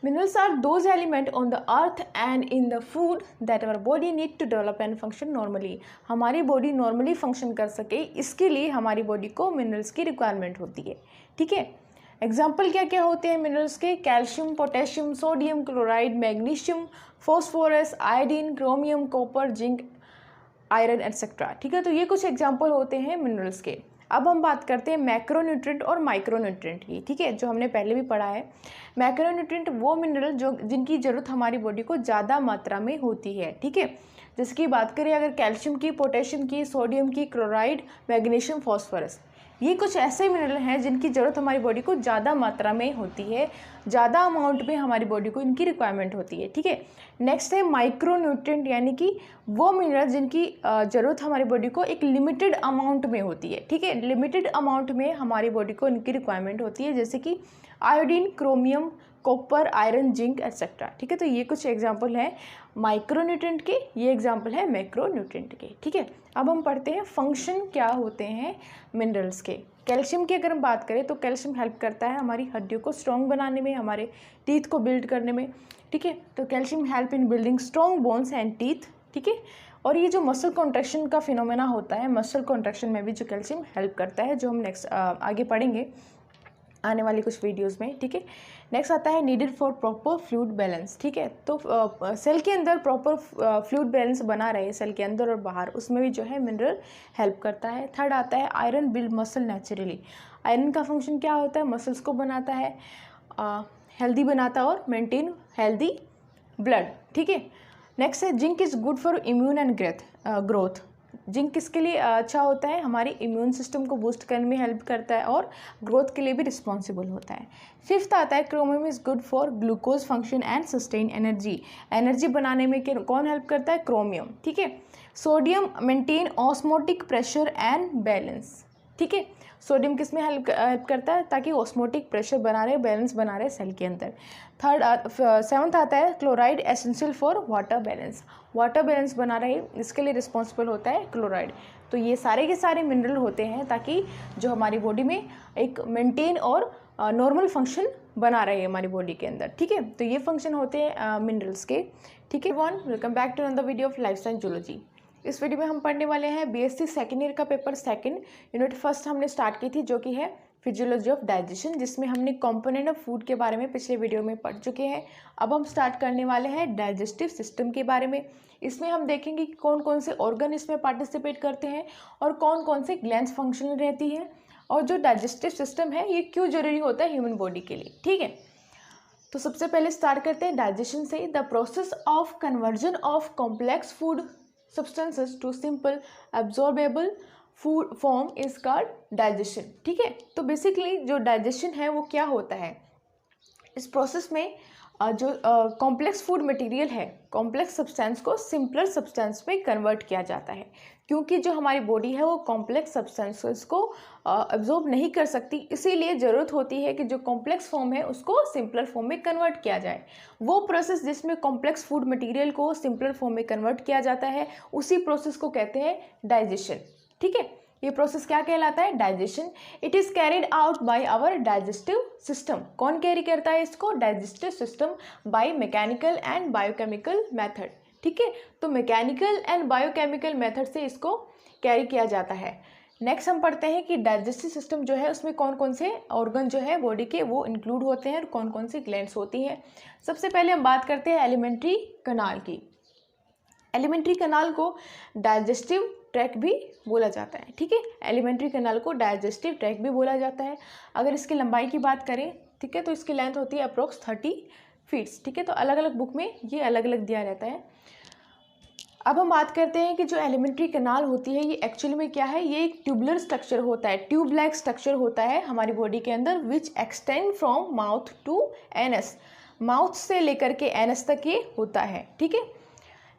minerals are those element on the earth and in the food that our body need to develop and function normally. हमारी बॉडी नॉर्मली फंक्शन कर सके, इसके लिए हमारी बॉडी को मिनरल्स की रिक्वायरमेंट होती है। ठीक है, एग्जाम्पल क्या क्या होते हैं मिनरल्स के? Calcium, potassium, sodium chloride, magnesium, phosphorus, iodine, chromium, copper, zinc, iron etcetera. ठीक है, तो ये कुछ एग्जाम्पल होते हैं मिनरल्स के। अब हम बात करते हैं मैक्रोन्यूट्रिएंट और माइक्रोन्यूट्रिएंट की। ठीक है, जो हमने पहले भी पढ़ा है। मैक्रोन्यूट्रिएंट वो मिनरल जो जिनकी ज़रूरत हमारी बॉडी को ज़्यादा मात्रा में होती है। ठीक है, जिसकी बात करें अगर कैल्शियम की, पोटेशियम की, सोडियम की, क्लोराइड, मैग्नीशियम, फॉस्फोरस, ये कुछ ऐसे मिनरल हैं जिनकी ज़रूरत हमारी बॉडी को ज़्यादा मात्रा में होती है, ज़्यादा अमाउंट में हमारी बॉडी को इनकी रिक्वायरमेंट होती है। ठीक है, नेक्स्ट है माइक्रोन्यूट्रिएंट, यानी कि वो मिनरल जिनकी ज़रूरत हमारी बॉडी को एक लिमिटेड अमाउंट में होती है। ठीक है, लिमिटेड अमाउंट में हमारी बॉडी को इनकी रिक्वायरमेंट होती है, जैसे कि iodine, chromium, copper, iron, zinc etcetera. ठीक है, तो ये कुछ एग्जाम्पल हैं माइक्रोन्यूट्रिएंट के, ये एग्जाम्पल है मैक्रोन्यूट्रिएंट के। ठीक है, अब हम पढ़ते हैं फंक्शन क्या होते हैं मिनरल्स के। कैल्शियम की अगर हम बात करें तो कैल्शियम हेल्प करता है हमारी हड्डियों को स्ट्रॉन्ग बनाने में, हमारे टीथ को बिल्ड करने में। ठीक है, तो calcium help in building strong bones and teeth. ठीक है, और ये जो मसल कॉन्ट्रैक्शन का फिनोमेना होता है, मसल कॉन्ट्रैक्शन में भी जो कैल्शियम हेल्प करता है, जो हम नेक्स्ट आगे पढ़ेंगे आने वाली कुछ वीडियोस में। ठीक है, नेक्स्ट आता है needed for proper fluid balance. ठीक है, तो सेल के अंदर प्रॉपर फ्लूइड बैलेंस बना रहे, सेल के अंदर और बाहर, उसमें भी जो है मिनरल हेल्प करता है। थर्ड आता है iron build muscle naturally. Iron का फंक्शन क्या होता है? मसल्स को बनाता है, हेल्दी बनाता है और मेंटेन हेल्दी ब्लड। ठीक है, नेक्स्ट है zinc is good for immune and growth. Zinc किसके लिए अच्छा होता है? हमारे इम्यून सिस्टम को बूस्ट करने में हेल्प करता है और ग्रोथ के लिए भी रिस्पॉन्सिबल होता है। फिफ्थ आता है chromium is good for glucose function and sustain energy. Energy बनाने में कौन हेल्प करता है? क्रोमियम। ठीक है, sodium maintain osmotic pressure and balance. ठीक है, सोडियम किस में हेल्प करता है? ताकि ऑस्मोटिक प्रेशर बना रहे, बैलेंस बना रहे सेल के अंदर। सेवन्थ आता है chloride essential for water balance. Water balance बना रहे, इसके लिए रिस्पॉन्सिबल होता है क्लोराइड। तो ये सारे के सारे मिनरल होते हैं ताकि जो हमारी बॉडी में एक मेंटेन और नॉर्मल फंक्शन बना रहे हमारी बॉडी के अंदर। ठीक है, तो ये फंक्शन होते हैं मिनरल्स के। ठीक है one, welcome back to another video of life science zoology. इस वीडियो में हम पढ़ने वाले हैं बीएससी सेकेंड ईयर का पेपर सेकंड, यूनिट फर्स्ट हमने स्टार्ट की थी, जो कि है फिजियोलॉजी ऑफ डाइजेशन, जिसमें हमने कंपोनेंट ऑफ फूड के बारे में पिछले वीडियो में पढ़ चुके हैं। अब हम स्टार्ट करने वाले हैं डाइजेस्टिव सिस्टम के बारे में। इसमें हम देखेंगे कि कौन कौन से ऑर्गन इसमें पार्टिसिपेट करते हैं और कौन कौन से ग्लैंड्स फंक्शनल रहती हैं, और जो डाइजेस्टिव सिस्टम है ये क्यों जरूरी होता है ह्यूमन बॉडी के लिए। ठीक है, तो सबसे पहले स्टार्ट करते हैं डाइजेशन से। The process of conversion of complex food substances to simple absorbable food form is called digestion। ठीक है, तो बेसिकली जो डाइजेशन है वो क्या होता है? इस प्रोसेस में जो कॉम्प्लेक्स फूड मटेरियल है, कॉम्प्लेक्स सब्सटेंस को सिंपलर सब्सटेंस में कन्वर्ट किया जाता है, क्योंकि जो हमारी बॉडी है वो कॉम्प्लेक्स सब्सटेंसेस को अब्जॉर्ब नहीं कर सकती, इसीलिए ज़रूरत होती है कि जो कॉम्प्लेक्स फॉर्म है उसको सिंपलर फॉर्म में कन्वर्ट किया जाए। वो प्रोसेस जिसमें कॉम्प्लेक्स फूड मटेरियल को सिंपलर फॉर्म में कन्वर्ट किया जाता है, उसी प्रोसेस को कहते हैं डाइजेशन। ठीक है, ये प्रोसेस क्या कहलाता है? Digestion. It is carried out by our digestive system. कौन कैरी करता है इसको? Digestive system, by mechanical and biochemical method. ठीक है, तो मैकेनिकल एंड बायोकेमिकल मेथड से इसको कैरी किया जाता है। नेक्स्ट हम पढ़ते हैं कि डाइजेस्टिव सिस्टम जो है उसमें कौन कौन से ऑर्गन जो है बॉडी के वो इंक्लूड होते हैं और कौन कौन सी ग्लैंड्स होती हैं। सबसे पहले हम बात करते हैं एलिमेंट्री कनाल की। एलिमेंट्री कनाल को डाइजेस्टिव ट्रैक भी बोला जाता है। ठीक है, एलिमेंट्री कनाल को डाइजेस्टिव ट्रैक भी बोला जाता है। अगर इसकी लंबाई की बात करें, ठीक है, तो इसकी लेंथ होती है अप्रोक्स 30 फीट्स। ठीक है, तो अलग अलग बुक में ये अलग अलग दिया रहता है। अब हम बात करते हैं कि जो एलिमेंट्री कनाल होती है ये एक्चुअली में क्या है? ये एक ट्यूबुलर स्ट्रक्चर होता है, ट्यूब लाइक स्ट्रक्चर होता है हमारी बॉडी के अंदर, which extend from mouth to anus. Mouth से लेकर के एनस तक ये होता है। ठीक है,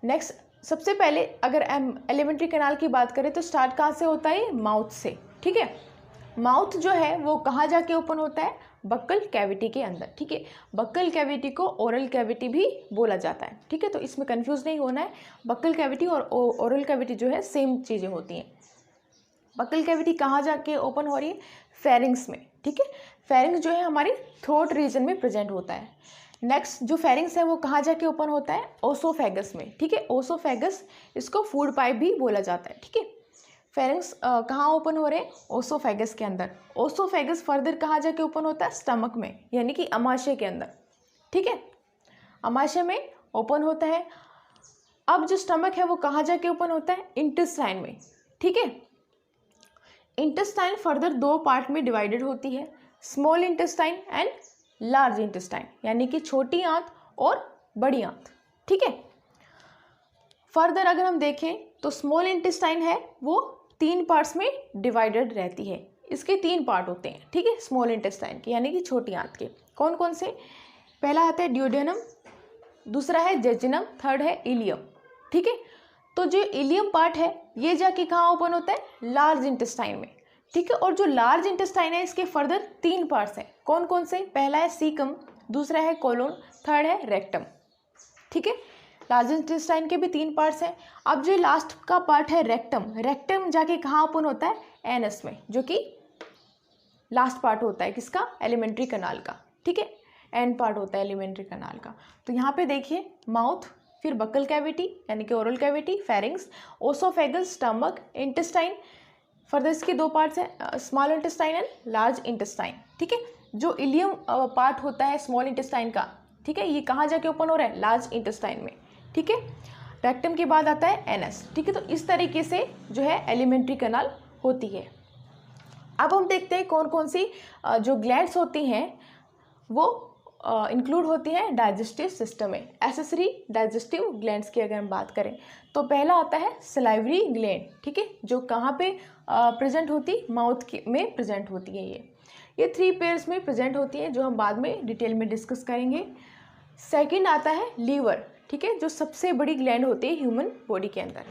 नेक्स्ट सबसे पहले अगर एलिमेंट्री कनाल की बात करें तो स्टार्ट कहाँ से होता है? माउथ से। ठीक है, माउथ जो है वो कहाँ जाके ओपन होता है? बक्कल कैविटी के अंदर। ठीक है, बक्कल कैविटी को ओरल कैविटी भी बोला जाता है। ठीक है, तो इसमें कंफ्यूज नहीं होना है, बक्कल कैविटी और ओरल कैविटी जो है सेम चीज़ें होती हैं। बक्कल कैविटी कहाँ जाके ओपन हो रही है? फेरिंग्स में। ठीक है, फेरिंग्स जो है हमारी थ्रोट रीजन में प्रेजेंट होता है। नेक्स्ट जो फेरिंग्स है वो कहाँ जाके ओपन होता है? ओसोफेगस में। ठीक है, ओसोफेगस, इसको फूड पाइप भी बोला जाता है। ठीक है, फेरिंग्स कहाँ ओपन हो रहे हैं? ओसोफेगस के अंदर। ओसोफेगस फर्दर कहाँ जाके ओपन होता है? स्टमक में, यानी कि अमाशय के अंदर, ठीक है, अमाशय में ओपन होता है। अब जो स्टमक है वो कहाँ जाके ओपन होता है? इंटेस्टाइन में, ठीक है। इंटेस्टाइन फर्दर दो पार्ट में डिवाइडेड होती है, small intestine and large intestine, यानी कि छोटी आंत और बड़ी आंत, ठीक है। फर्दर अगर हम देखें तो स्मॉल इंटेस्टाइन है वो 3 पार्ट्स में डिवाइडेड रहती है। इसके 3 पार्ट होते हैं, ठीक है, स्मॉल इंटेस्टाइन के, यानी कि छोटी आंत के। कौन कौन से? पहला आता है ड्यूडेनम, दूसरा है जेजुनम, थर्ड है इलियम, ठीक है। तो जो इलियम पार्ट है ये जाके कहाँ ओपन होता है? लार्ज इंटेस्टाइन में, ठीक है। और जो लार्ज इंटेस्टाइन है इसके फर्दर 3 पार्ट्स हैं। कौन कौन से? पहला है सीकम, दूसरा है कोलोन, थर्ड है रेक्टम, ठीक है। लार्ज इंटेस्टाइन के भी 3 पार्ट्स हैं। अब जो लास्ट का पार्ट है रेक्टम, रेक्टम जाके कहाँ ओपन होता है? एनस में, जो कि लास्ट पार्ट होता है किसका? एलिमेंट्री कनाल का, ठीक है, एंड पार्ट होता है एलिमेंट्री कनाल का। तो यहाँ पे देखिए माउथ, फिर बकल कैविटी यानी कि oral cavity, pharynx, oesophagus, stomach, intestine, further इसके 2 पार्ट्स हैं, small intestine and large intestine, ठीक है। जो इलियम पार्ट होता है स्मॉल इंटेस्टाइन का, ठीक है, ये कहाँ जाके ओपन हो रहा है? लार्ज इंटेस्टाइन में, ठीक है। रेक्टम के बाद आता है एनस, ठीक है। तो इस तरीके से जो है एलिमेंट्री कनाल होती है। अब हम देखते हैं कौन कौन सी जो ग्लैंड्स होती हैं वो इंक्लूड होती हैं डाइजेस्टिव सिस्टम में। एसेसरी डाइजेस्टिव ग्लैंड्स की अगर हम बात करें तो पहला आता है सलाइवरी ग्लैंड, ठीक है, जो कहाँ पे प्रेजेंट होती? माउथ में प्रेजेंट होती है। ये 3 पेयर्स में प्रेजेंट होती है, जो हम बाद में डिटेल में डिस्कस करेंगे। सेकंड आता है लीवर, ठीक है, जो सबसे बड़ी ग्लैंड होती है ह्यूमन बॉडी के अंदर,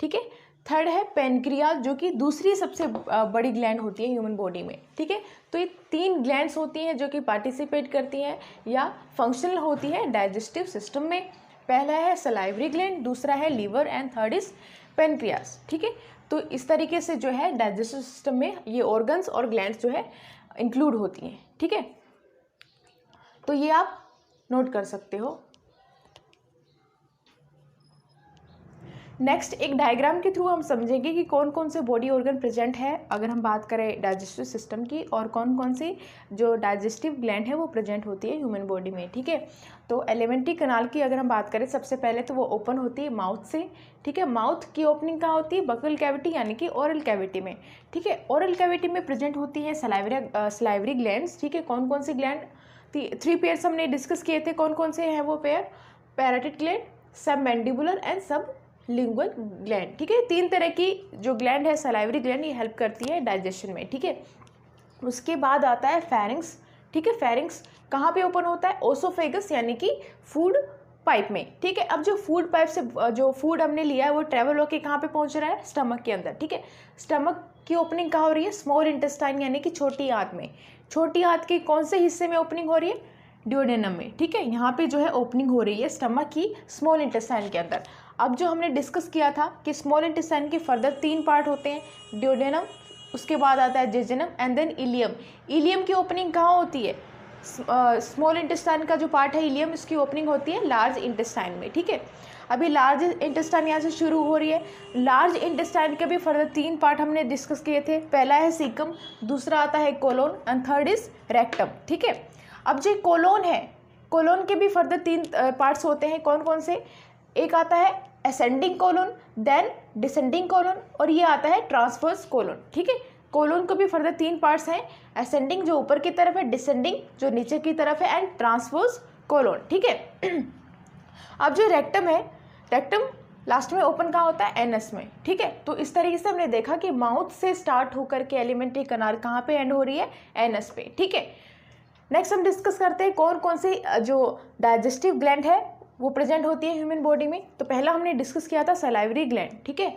ठीक है। थर्ड है पेनक्रियाज, जो कि दूसरी सबसे बड़ी ग्लैंड होती है ह्यूमन बॉडी में, ठीक है। तो ये 3 ग्लैंड्स होती हैं जो कि पार्टिसिपेट करती हैं या फंक्शनल होती है डाइजेस्टिव सिस्टम में। पहला है सलाइवरी ग्लैंड, दूसरा है liver and third is pancreas, ठीक है। तो इस तरीके से जो है डाइजेस्टिव सिस्टम में ये ऑर्गन्स और ग्लैंड्स जो है इंक्लूड होती हैं, ठीक है। तो ये आप नोट कर सकते हो। नेक्स्ट एक डायग्राम के थ्रू हम समझेंगे कि कौन कौन से बॉडी ऑर्गन प्रेजेंट है अगर हम बात करें डाइजेस्टिव सिस्टम की, और कौन कौन सी जो डाइजेस्टिव ग्लैंड है वो प्रेजेंट होती है ह्यूमन बॉडी में, ठीक है। तो एलिमेंट्री कनाल की अगर हम बात करें सबसे पहले तो वो ओपन होती है माउथ से, ठीक है। माउथ की ओपनिंग कहाँ होती है? बकल कैविटी यानी कि ओरल कैविटी में, ठीक है। ओरल कैविटी में प्रेजेंट होती है सलाइवरी ग्लैंड्स, ठीक है। कौन कौन सी ग्लैंड? 3 पेयर्स हमने डिस्कस किए थे। कौन कौन से हैं वो पेयर? पैराटिड ग्लैंड, सब मैंडिबुलर एंड सब लिंगुअल ग्लैंड, ठीक है। 3 तरह की जो ग्लैंड है सलाइवरी ग्लैंड, ये हेल्प करती है डाइजेशन में, ठीक है। उसके बाद आता है फेरिंग्स, ठीक है। फेरिंग्स कहाँ पे ओपन होता है? ओसोफेगस यानी कि फूड पाइप में, ठीक है। अब जो फूड पाइप से जो फूड हमने लिया है वो ट्रेवल होकर कहाँ पे पहुँच रहा है? स्टमक के अंदर, ठीक है। स्टमक की ओपनिंग कहाँ हो रही है? स्मॉल इंटेस्टाइन यानी कि छोटी आंत में। छोटी आंत के कौन से हिस्से में ओपनिंग हो रही है? ड्यूडेनम में, ठीक है। यहाँ पे जो है ओपनिंग हो रही है स्टमक की स्मॉल इंटेस्टाइन के अंदर। अब जो हमने डिस्कस किया था कि स्मॉल इंटेस्टाइन के फर्दर 3 पार्ट होते हैं, ड्यूडेनम, उसके बाद आता है jejunum and then ileum. Ileum की ओपनिंग कहाँ होती है? स्मॉल इंटेस्टाइन का जो पार्ट है इलियम, इसकी ओपनिंग होती है लार्ज इंटेस्टाइन में, ठीक है। अभी लार्ज इंटेस्टाइन यहाँ से शुरू हो रही है। लार्ज इंटेस्टाइन के भी फर्दर 3 पार्ट हमने डिस्कस किए थे। पहला है सीकम, दूसरा आता है colon and third is rectum, ठीक है। अब जो कोलोन है, कोलोन के भी फर्दर 3 पार्ट्स होते हैं। कौन कौन से? एक आता है ascending colon, then descending colon, और ये आता है ट्रांसवर्स कोलोन, ठीक है। कोलोन को भी फर्दर 3 पार्ट्स हैं, असेंडिंग जो ऊपर की तरफ है, डिसेंडिंग जो नीचे की तरफ है, एंड ट्रांसवर्स कोलोन, ठीक है। अब जो रेक्टम है, रेक्टम लास्ट में ओपन कहाँ होता है? एनस में, ठीक है। तो इस तरीके से हमने देखा कि माउथ से स्टार्ट होकर के एलिमेंट्री कनाल कहाँ पे एंड हो रही है? एनस पे, ठीक है। नेक्स्ट हम डिस्कस करते हैं कौन कौन सी जो डाइजेस्टिव ग्लैंड है वो प्रेजेंट होती है ह्यूमन बॉडी में। तो पहला हमने डिस्कस किया था सलाइवरी ग्लैंड, ठीक है।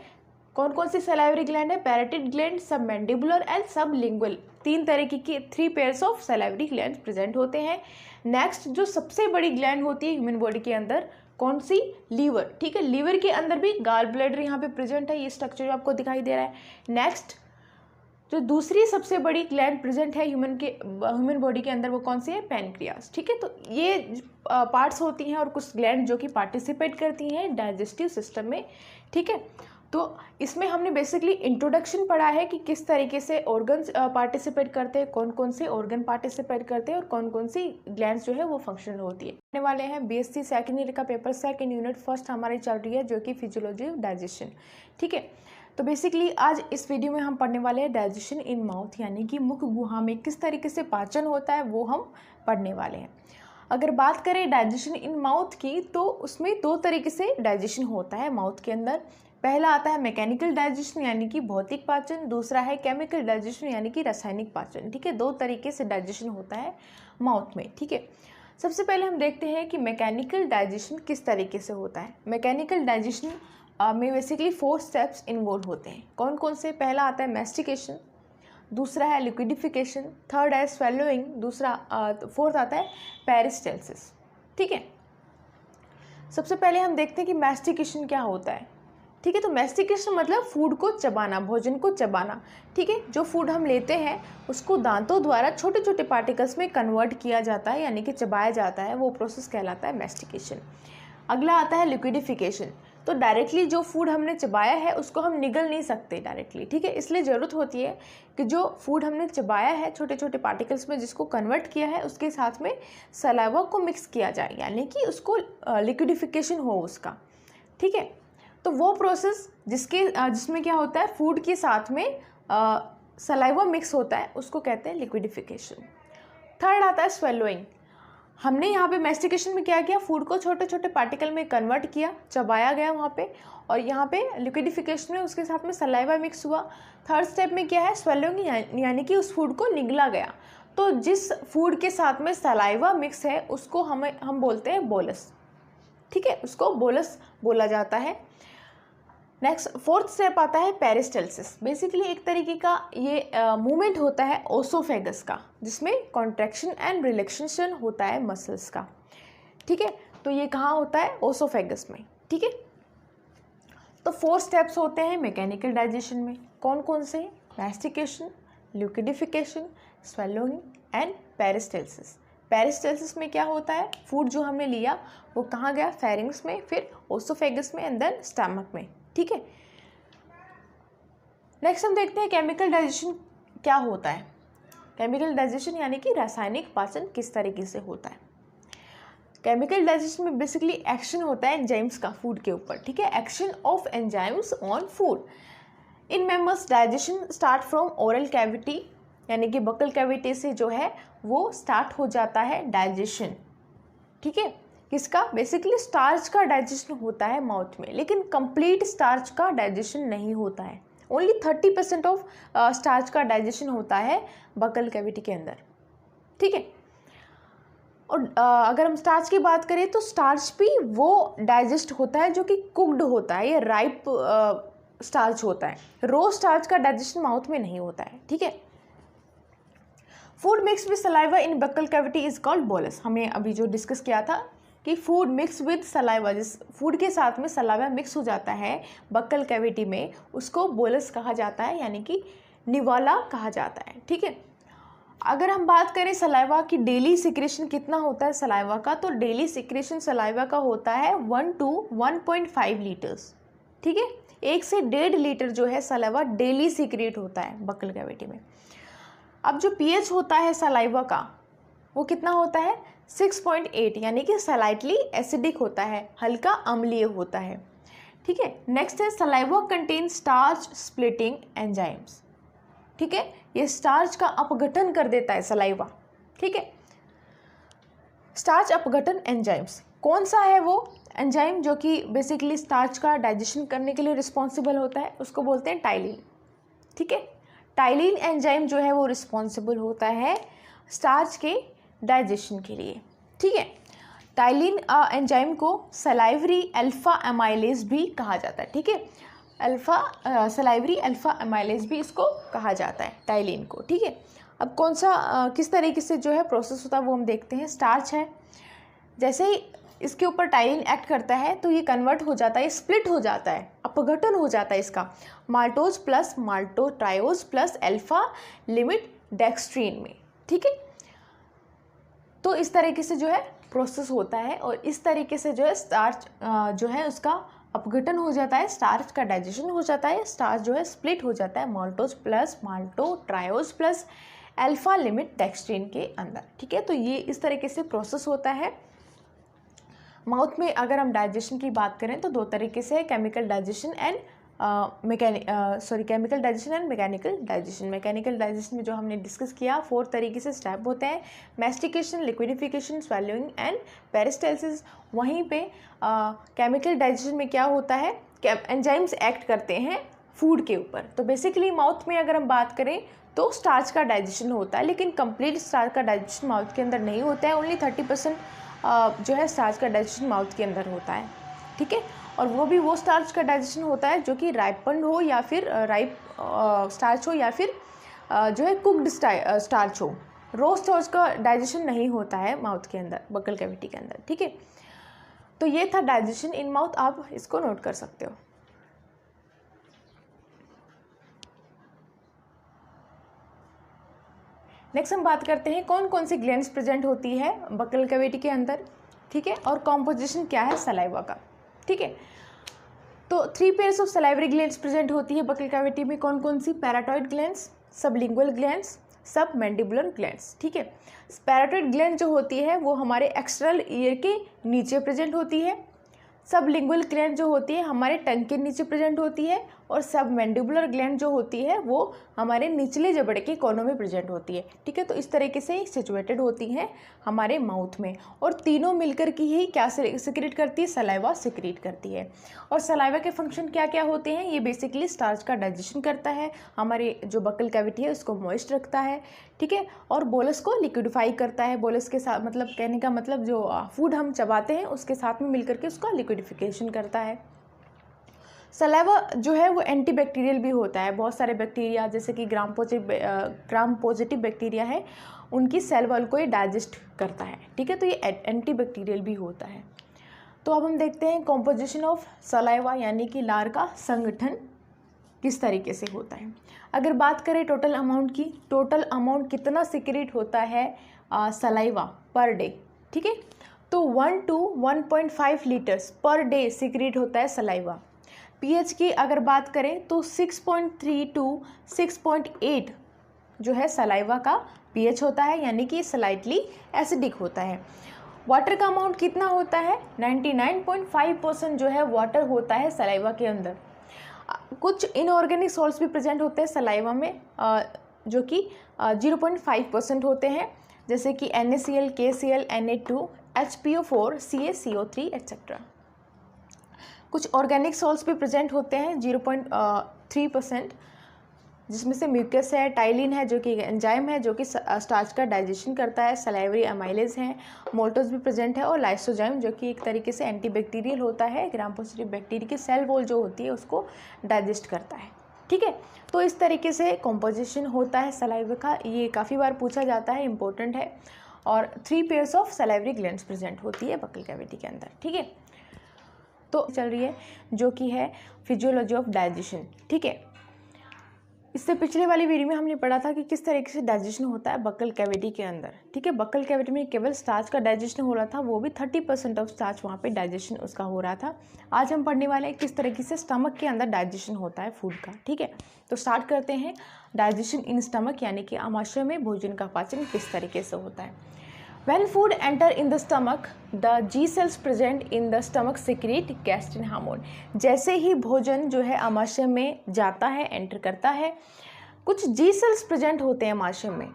कौन कौन सी सलाइवरी ग्लैंड है? पैराटिड ग्लैंड, सब मैंडिबुलर एंड सब लिंगुअल। 3 तरह की 3 pairs of salivary gland present होते हैं। नेक्स्ट जो सबसे बड़ी ग्लैंड होती है ह्यूमन बॉडी के अंदर, कौन सी? लीवर, ठीक है। लीवर के अंदर भी गॉल ब्लैडर यहाँ पे प्रेजेंट है, ये स्ट्रक्चर आपको दिखाई दे रहा है। नेक्स्ट जो दूसरी सबसे बड़ी ग्लैंड प्रेजेंट है ह्यूमन बॉडी के अंदर, वो कौन सी है? पैनक्रियास, ठीक है। तो ये पार्ट्स होती हैं और कुछ ग्लैंड जो कि पार्टिसिपेट करती हैं डाइजेस्टिव सिस्टम में, ठीक है। तो इसमें हमने बेसिकली इंट्रोडक्शन पढ़ा है कि किस तरीके से ऑर्गन्स पार्टिसिपेट करते हैं, कौन कौन से ऑर्गन पार्टिसिपेट करते हैं और कौन कौन सी ग्लैंड्स जो है वो फंक्शनल होती है। आने वाले हैं बीएससी सेकेंड ईयर का पेपर, सेकेंड यूनिट फर्स्ट हमारी चल रही है जो कि फिजियोलॉजी ऑफ डाइजेशन। ठीक है, तो बेसिकली आज इस वीडियो में हम पढ़ने वाले हैं डाइजेशन इन माउथ, यानी कि मुख गुहा में किस तरीके से पाचन होता है वो हम पढ़ने वाले हैं। अगर बात करें डाइजेशन इन माउथ की तो उसमें दो तरीके से डाइजेशन होता है माउथ के अंदर। पहला आता है मैकेनिकल डाइजेशन यानी कि भौतिक पाचन, दूसरा है केमिकल डाइजेशन यानी कि रासायनिक पाचन। ठीक है, दो तरीके से डाइजेशन होता है माउथ में। ठीक है, सबसे पहले हम देखते हैं कि मैकेनिकल डाइजेशन किस तरीके से होता है। मैकेनिकल डाइजेशन में बेसिकली 4 स्टेप्स इन्वॉल्व होते हैं। कौन कौन से? पहला आता है मैस्टिकेशन, दूसरा है लिक्विडिफिकेशन, थर्ड है स्वेलोइंग, फोर्थ आता है पेरिस्टाल्सिस। ठीक है, सबसे पहले हम देखते हैं कि मैस्टिकेशन क्या होता है। ठीक है, तो मैस्टिकेशन मतलब फूड को चबाना, भोजन को चबाना। ठीक है, जो फूड हम लेते हैं उसको दांतों द्वारा छोटे छोटे पार्टिकल्स में कन्वर्ट किया जाता है यानी कि चबाया जाता है, वो प्रोसेस कहलाता है मैस्टिकेशन। अगला आता है लिक्विडिफिकेशन, तो डायरेक्टली जो फूड हमने चबाया है उसको हम निगल नहीं सकते डायरेक्टली। ठीक है, इसलिए ज़रूरत होती है कि जो फूड हमने चबाया है छोटे छोटे पार्टिकल्स में जिसको कन्वर्ट किया है उसके साथ में सलाइवा को मिक्स किया जाए यानी कि उसको लिक्विडिफिकेशन हो उसका। ठीक है, तो वो प्रोसेस जिसमें क्या होता है फूड के साथ में सलाइवा मिक्स होता है उसको कहते हैं लिक्विडिफिकेशन। थर्ड आता है स्वेलोइंग। हमने यहाँ पे मैस्टिकेशन में क्या किया, फूड को छोटे छोटे पार्टिकल में कन्वर्ट किया, चबाया गया वहाँ पे, और यहाँ पे लिक्विडिफिकेशन में उसके साथ में सलाइवा मिक्स हुआ। थर्ड स्टेप में क्या है, स्वेलोइंग यानी कि उस फूड को निगला गया। तो जिस फूड के साथ में सलाइवा मिक्स है उसको हम बोलते हैं बोलस। ठीक है, उसको बोलस बोला जाता है। नेक्स्ट फोर्थ स्टेप आता है पेरिस्टाल्सिस। बेसिकली एक तरीके का ये मूवमेंट होता है ओसोफेगस का, जिसमें कॉन्ट्रैक्शन एंड रिलैक्सेशन होता है मसल्स का। ठीक है, तो ये कहाँ होता है, ओसोफेगस में। ठीक है, तो 4 स्टेप्स होते हैं मैकेनिकल डाइजेशन में। कौन कौन से? Mastication, liquidification, swallowing and peristalsis. Peristalsis में क्या होता है, फूड जो हमने लिया वो कहाँ गया, फेरिंग्स में, फिर ओसोफेगस में एंड देन स्टमक में। ठीक है, नेक्स्ट हम देखते हैं केमिकल डाइजेशन क्या होता है। केमिकल डाइजेशन यानी कि रासायनिक पाचन किस तरीके से होता है। केमिकल डाइजेशन में बेसिकली एक्शन होता है एंजाइम्स का फूड के ऊपर। ठीक है, action of enzymes on food. In members digestion start from oral cavity यानी कि बकल कैविटी से जो है वो स्टार्ट हो जाता है डाइजेशन। ठीक है, किसका? बेसिकली स्टार्च का डाइजेशन होता है माउथ में, लेकिन कंप्लीट स्टार्च का डाइजेशन नहीं होता है। ओनली 30% ऑफ स्टार्च का डाइजेशन होता है बकल कैविटी के अंदर। ठीक है, और अगर हम स्टार्च की बात करें तो स्टार्च भी वो डाइजेस्ट होता है जो कि कुक्ड होता है, ये राइप स्टार्च होता है। रो स्टार्च का डाइजेशन माउथ में नहीं होता है। ठीक है, food mix with saliva in buccal cavity is called bolus. हमने अभी जो डिस्कस किया था कि फूड मिक्स विद सलाइवा, जिस फूड के साथ में सलाइवा मिक्स हो जाता है बक्कल कैविटी में, उसको बोलस कहा जाता है यानी कि निवाला कहा जाता है। ठीक है, अगर हम बात करें सलाइवा की डेली सिक्रेशन कितना होता है सलाइवा का, तो डेली सिक्रेशन सलाइवा का होता है 1 to 1.5 लीटर्स। ठीक है, 1 से 1.5 लीटर जो है सलाइवा डेली सिक्रेट होता है बक्कल कैविटी में। अब जो पीएच होता है सलाइवा का वो कितना होता है, 6.8 यानी कि स्लाइटली एसिडिक होता है, हल्का अम्लीय होता है। ठीक है, नेक्स्ट है saliva contain starch splitting enzymes. ठीक है, ये स्टार्च का अपघटन कर देता है सलाइवा। ठीक है, स्टार्च अपघटन एंजाइम्स कौन सा है, वो एंजाइम जो कि बेसिकली स्टार्च का डाइजेशन करने के लिए रिस्पॉन्सिबल होता है उसको बोलते हैं टाइलिन। ठीक है, टाइलिन एंजाइम जो है वो रिस्पॉन्सिबल होता है स्टार्च के डाइजेशन के लिए। ठीक है, टाइलिन एंजाइम को सलाइवरी अल्फा एमाइलेज भी कहा जाता है। ठीक है, सलाइवरी अल्फा एमाइलेज भी इसको कहा जाता है टाइलिन को। ठीक है, अब कौन सा किस तरीके से जो है प्रोसेस होता है वो हम देखते हैं। स्टार्च है, जैसे ही इसके ऊपर टाइलिन एक्ट करता है तो ये कन्वर्ट हो जाता है, स्प्लिट हो जाता है, अपघटन हो जाता है इसका maltose plus maltotriose plus alpha limit dextrin में। ठीक है, तो इस तरीके से जो है प्रोसेस होता है और इस तरीके से जो है स्टार्च जो है उसका अपघटन हो जाता है, स्टार्च का डाइजेशन हो जाता है, स्टार्च जो है स्प्लिट हो जाता है maltose plus maltotriose plus alpha limit dextrin के अंदर। ठीक है, तो ये इस तरीके से प्रोसेस होता है माउथ में। अगर हम डाइजेशन की बात करें तो दो तरीके से है, chemical digestion and chemical digestion and mechanical digestion. Mechanical digestion में जो हमने डिस्कस किया 4 तरीके से स्टेप होते हैं, mastication, liquidification, swallowing and peristalsis. वहीं पे केमिकल डाइजेशन में क्या होता है, एंजाइम्स एक्ट करते हैं फूड के ऊपर। तो बेसिकली माउथ में अगर हम बात करें तो स्टार्च का डाइजेशन होता है, लेकिन कंप्लीट स्टार्च का डाइजेशन माउथ के अंदर नहीं होता है, ओनली 30% जो है स्टार्च का डाइजेशन माउथ के अंदर होता है। ठीक है, और वो भी वो स्टार्च का डाइजेशन होता है जो कि राइपन हो या फिर राइप स्टार्च हो या फिर जो है कुक्ड स्टार्च हो। रो स्टार्च का डाइजेशन नहीं होता है माउथ के अंदर, बकल कैविटी के अंदर। ठीक है, तो ये था डाइजेशन इन माउथ, आप इसको नोट कर सकते हो। नेक्स्ट हम बात करते हैं कौन कौन सी ग्लैंड्स प्रेजेंट होती है बकल कैविटी के अंदर। ठीक है, और कॉम्पोजिशन क्या है सलाइवा का। ठीक है, तो 3 pairs of salivary glands present होती है बकल कैविटी में। कौन कौन सी, पैराटॉइड ग्लैंड्स, सबलिंगुअल ग्लैंड्स, सब मैंडिबुलर ग्लैंड्स। ठीक है, पैराटॉइड ग्लैंड जो होती है वो हमारे एक्सटर्नल ईयर के नीचे प्रेजेंट होती है, सबलिंगुअल ग्लैंड जो होती है हमारे टंग के नीचे प्रेजेंट होती है, और सब मैंडिबुलर ग्लैंड जो होती है वो हमारे निचले जबड़े के कोनों में प्रेजेंट होती है। ठीक है, तो इस तरीके से सिचुएटेड होती हैं हमारे माउथ में, और तीनों मिलकर की ही क्या सिक्रीट करती है, सलाइवा सिक्रीट करती है। और सलाइवा के फंक्शन क्या क्या होते हैं, ये बेसिकली स्टार्च का डाइजेशन करता है, हमारे जो बकल कैविटी है उसको मॉइस्ट रखता है। ठीक है, और बोलस को लिक्विडिफाई करता है। बोलस के साथ मतलब कहने का मतलब जो फूड हम चबाते हैं उसके साथ में मिलकर के उसका लिक्विडिफिकेशन करता है। सलाइवा जो है वो एंटीबैक्टीरियल भी होता है। बहुत सारे बैक्टीरिया जैसे कि ग्राम पॉजिटिव बैक्टीरिया है, उनकी सेल वॉल को ये डाइजेस्ट करता है। ठीक है, तो ये एंटीबैक्टीरियल भी होता है। तो अब हम देखते हैं कॉम्पोजिशन ऑफ सलाइवा यानी कि लार का संगठन किस तरीके से होता है। अगर बात करें टोटल अमाउंट की, टोटल अमाउंट कितना सिक्रीट होता है सलाइवा पर डे। ठीक है, तो 1 to 1.5 litres per day secrete होता है सलाइवा। पीएच की अगर बात करें तो 6.3 to 6.8 जो है सलाइवा का पीएच होता है, यानी कि स्लाइटली एसिडिक होता है। वाटर का अमाउंट कितना होता है, 99.5% जो है वाटर होता है सलाइवा के अंदर। कुछ इनऑर्गेनिक सॉल्ट्स भी प्रेजेंट होते हैं सलाइवा में जो कि 0.5% होते हैं, जैसे कि NaCl, KCl, Na2, HPO4, CaCO3 etcetera. कुछ ऑर्गेनिक सॉल्ट्स भी प्रेजेंट होते हैं 0.3%, जिसमें से म्यूकस है, टाइलिन है जो कि एंजाइम है जो कि स्टार्च का डाइजेशन करता है, सलाइवरी अमाइलेज हैं, मोल्टोज भी प्रेजेंट है, और लाइसोजाइम जो कि एक तरीके से एंटीबैक्टीरियल होता है, ग्राम पॉजिटिव बैक्टीरिया की सेल वॉल जो होती है उसको डाइजेस्ट करता है। ठीक है, तो इस तरीके से कॉम्पोजिशन होता है सलाइवा का, ये काफ़ी बार पूछा जाता है, इंपॉर्टेंट है। और 3 pairs of salivary glands present होती है बकल कैविटी के अंदर। ठीक है, तो चल रही है जो कि है फिजियोलॉजी ऑफ डाइजेशन। ठीक है, इससे पिछले वाली वीडियो में हमने पढ़ा था कि किस तरीके से डाइजेशन होता है बकल कैविटी के अंदर। ठीक है, बकल कैविटी में केवल स्टार्च का डाइजेशन हो रहा था, वो भी 30% ऑफ स्टार्च वहाँ पे डाइजेशन उसका हो रहा था। आज हम पढ़ने वाले हैं किस तरीके से स्टमक के अंदर डाइजेशन होता है फूड का। ठीक है, तो स्टार्ट करते हैं डाइजेशन इन स्टमक, यानी कि आमाशय में भोजन का पाचन किस तरीके से होता है। When food enter in the stomach, the G cells present in the stomach secrete gastrin hormone। जैसे ही भोजन जो है आमाशय में जाता है, एंटर करता है, कुछ G cells प्रेजेंट होते हैं आमाशय में।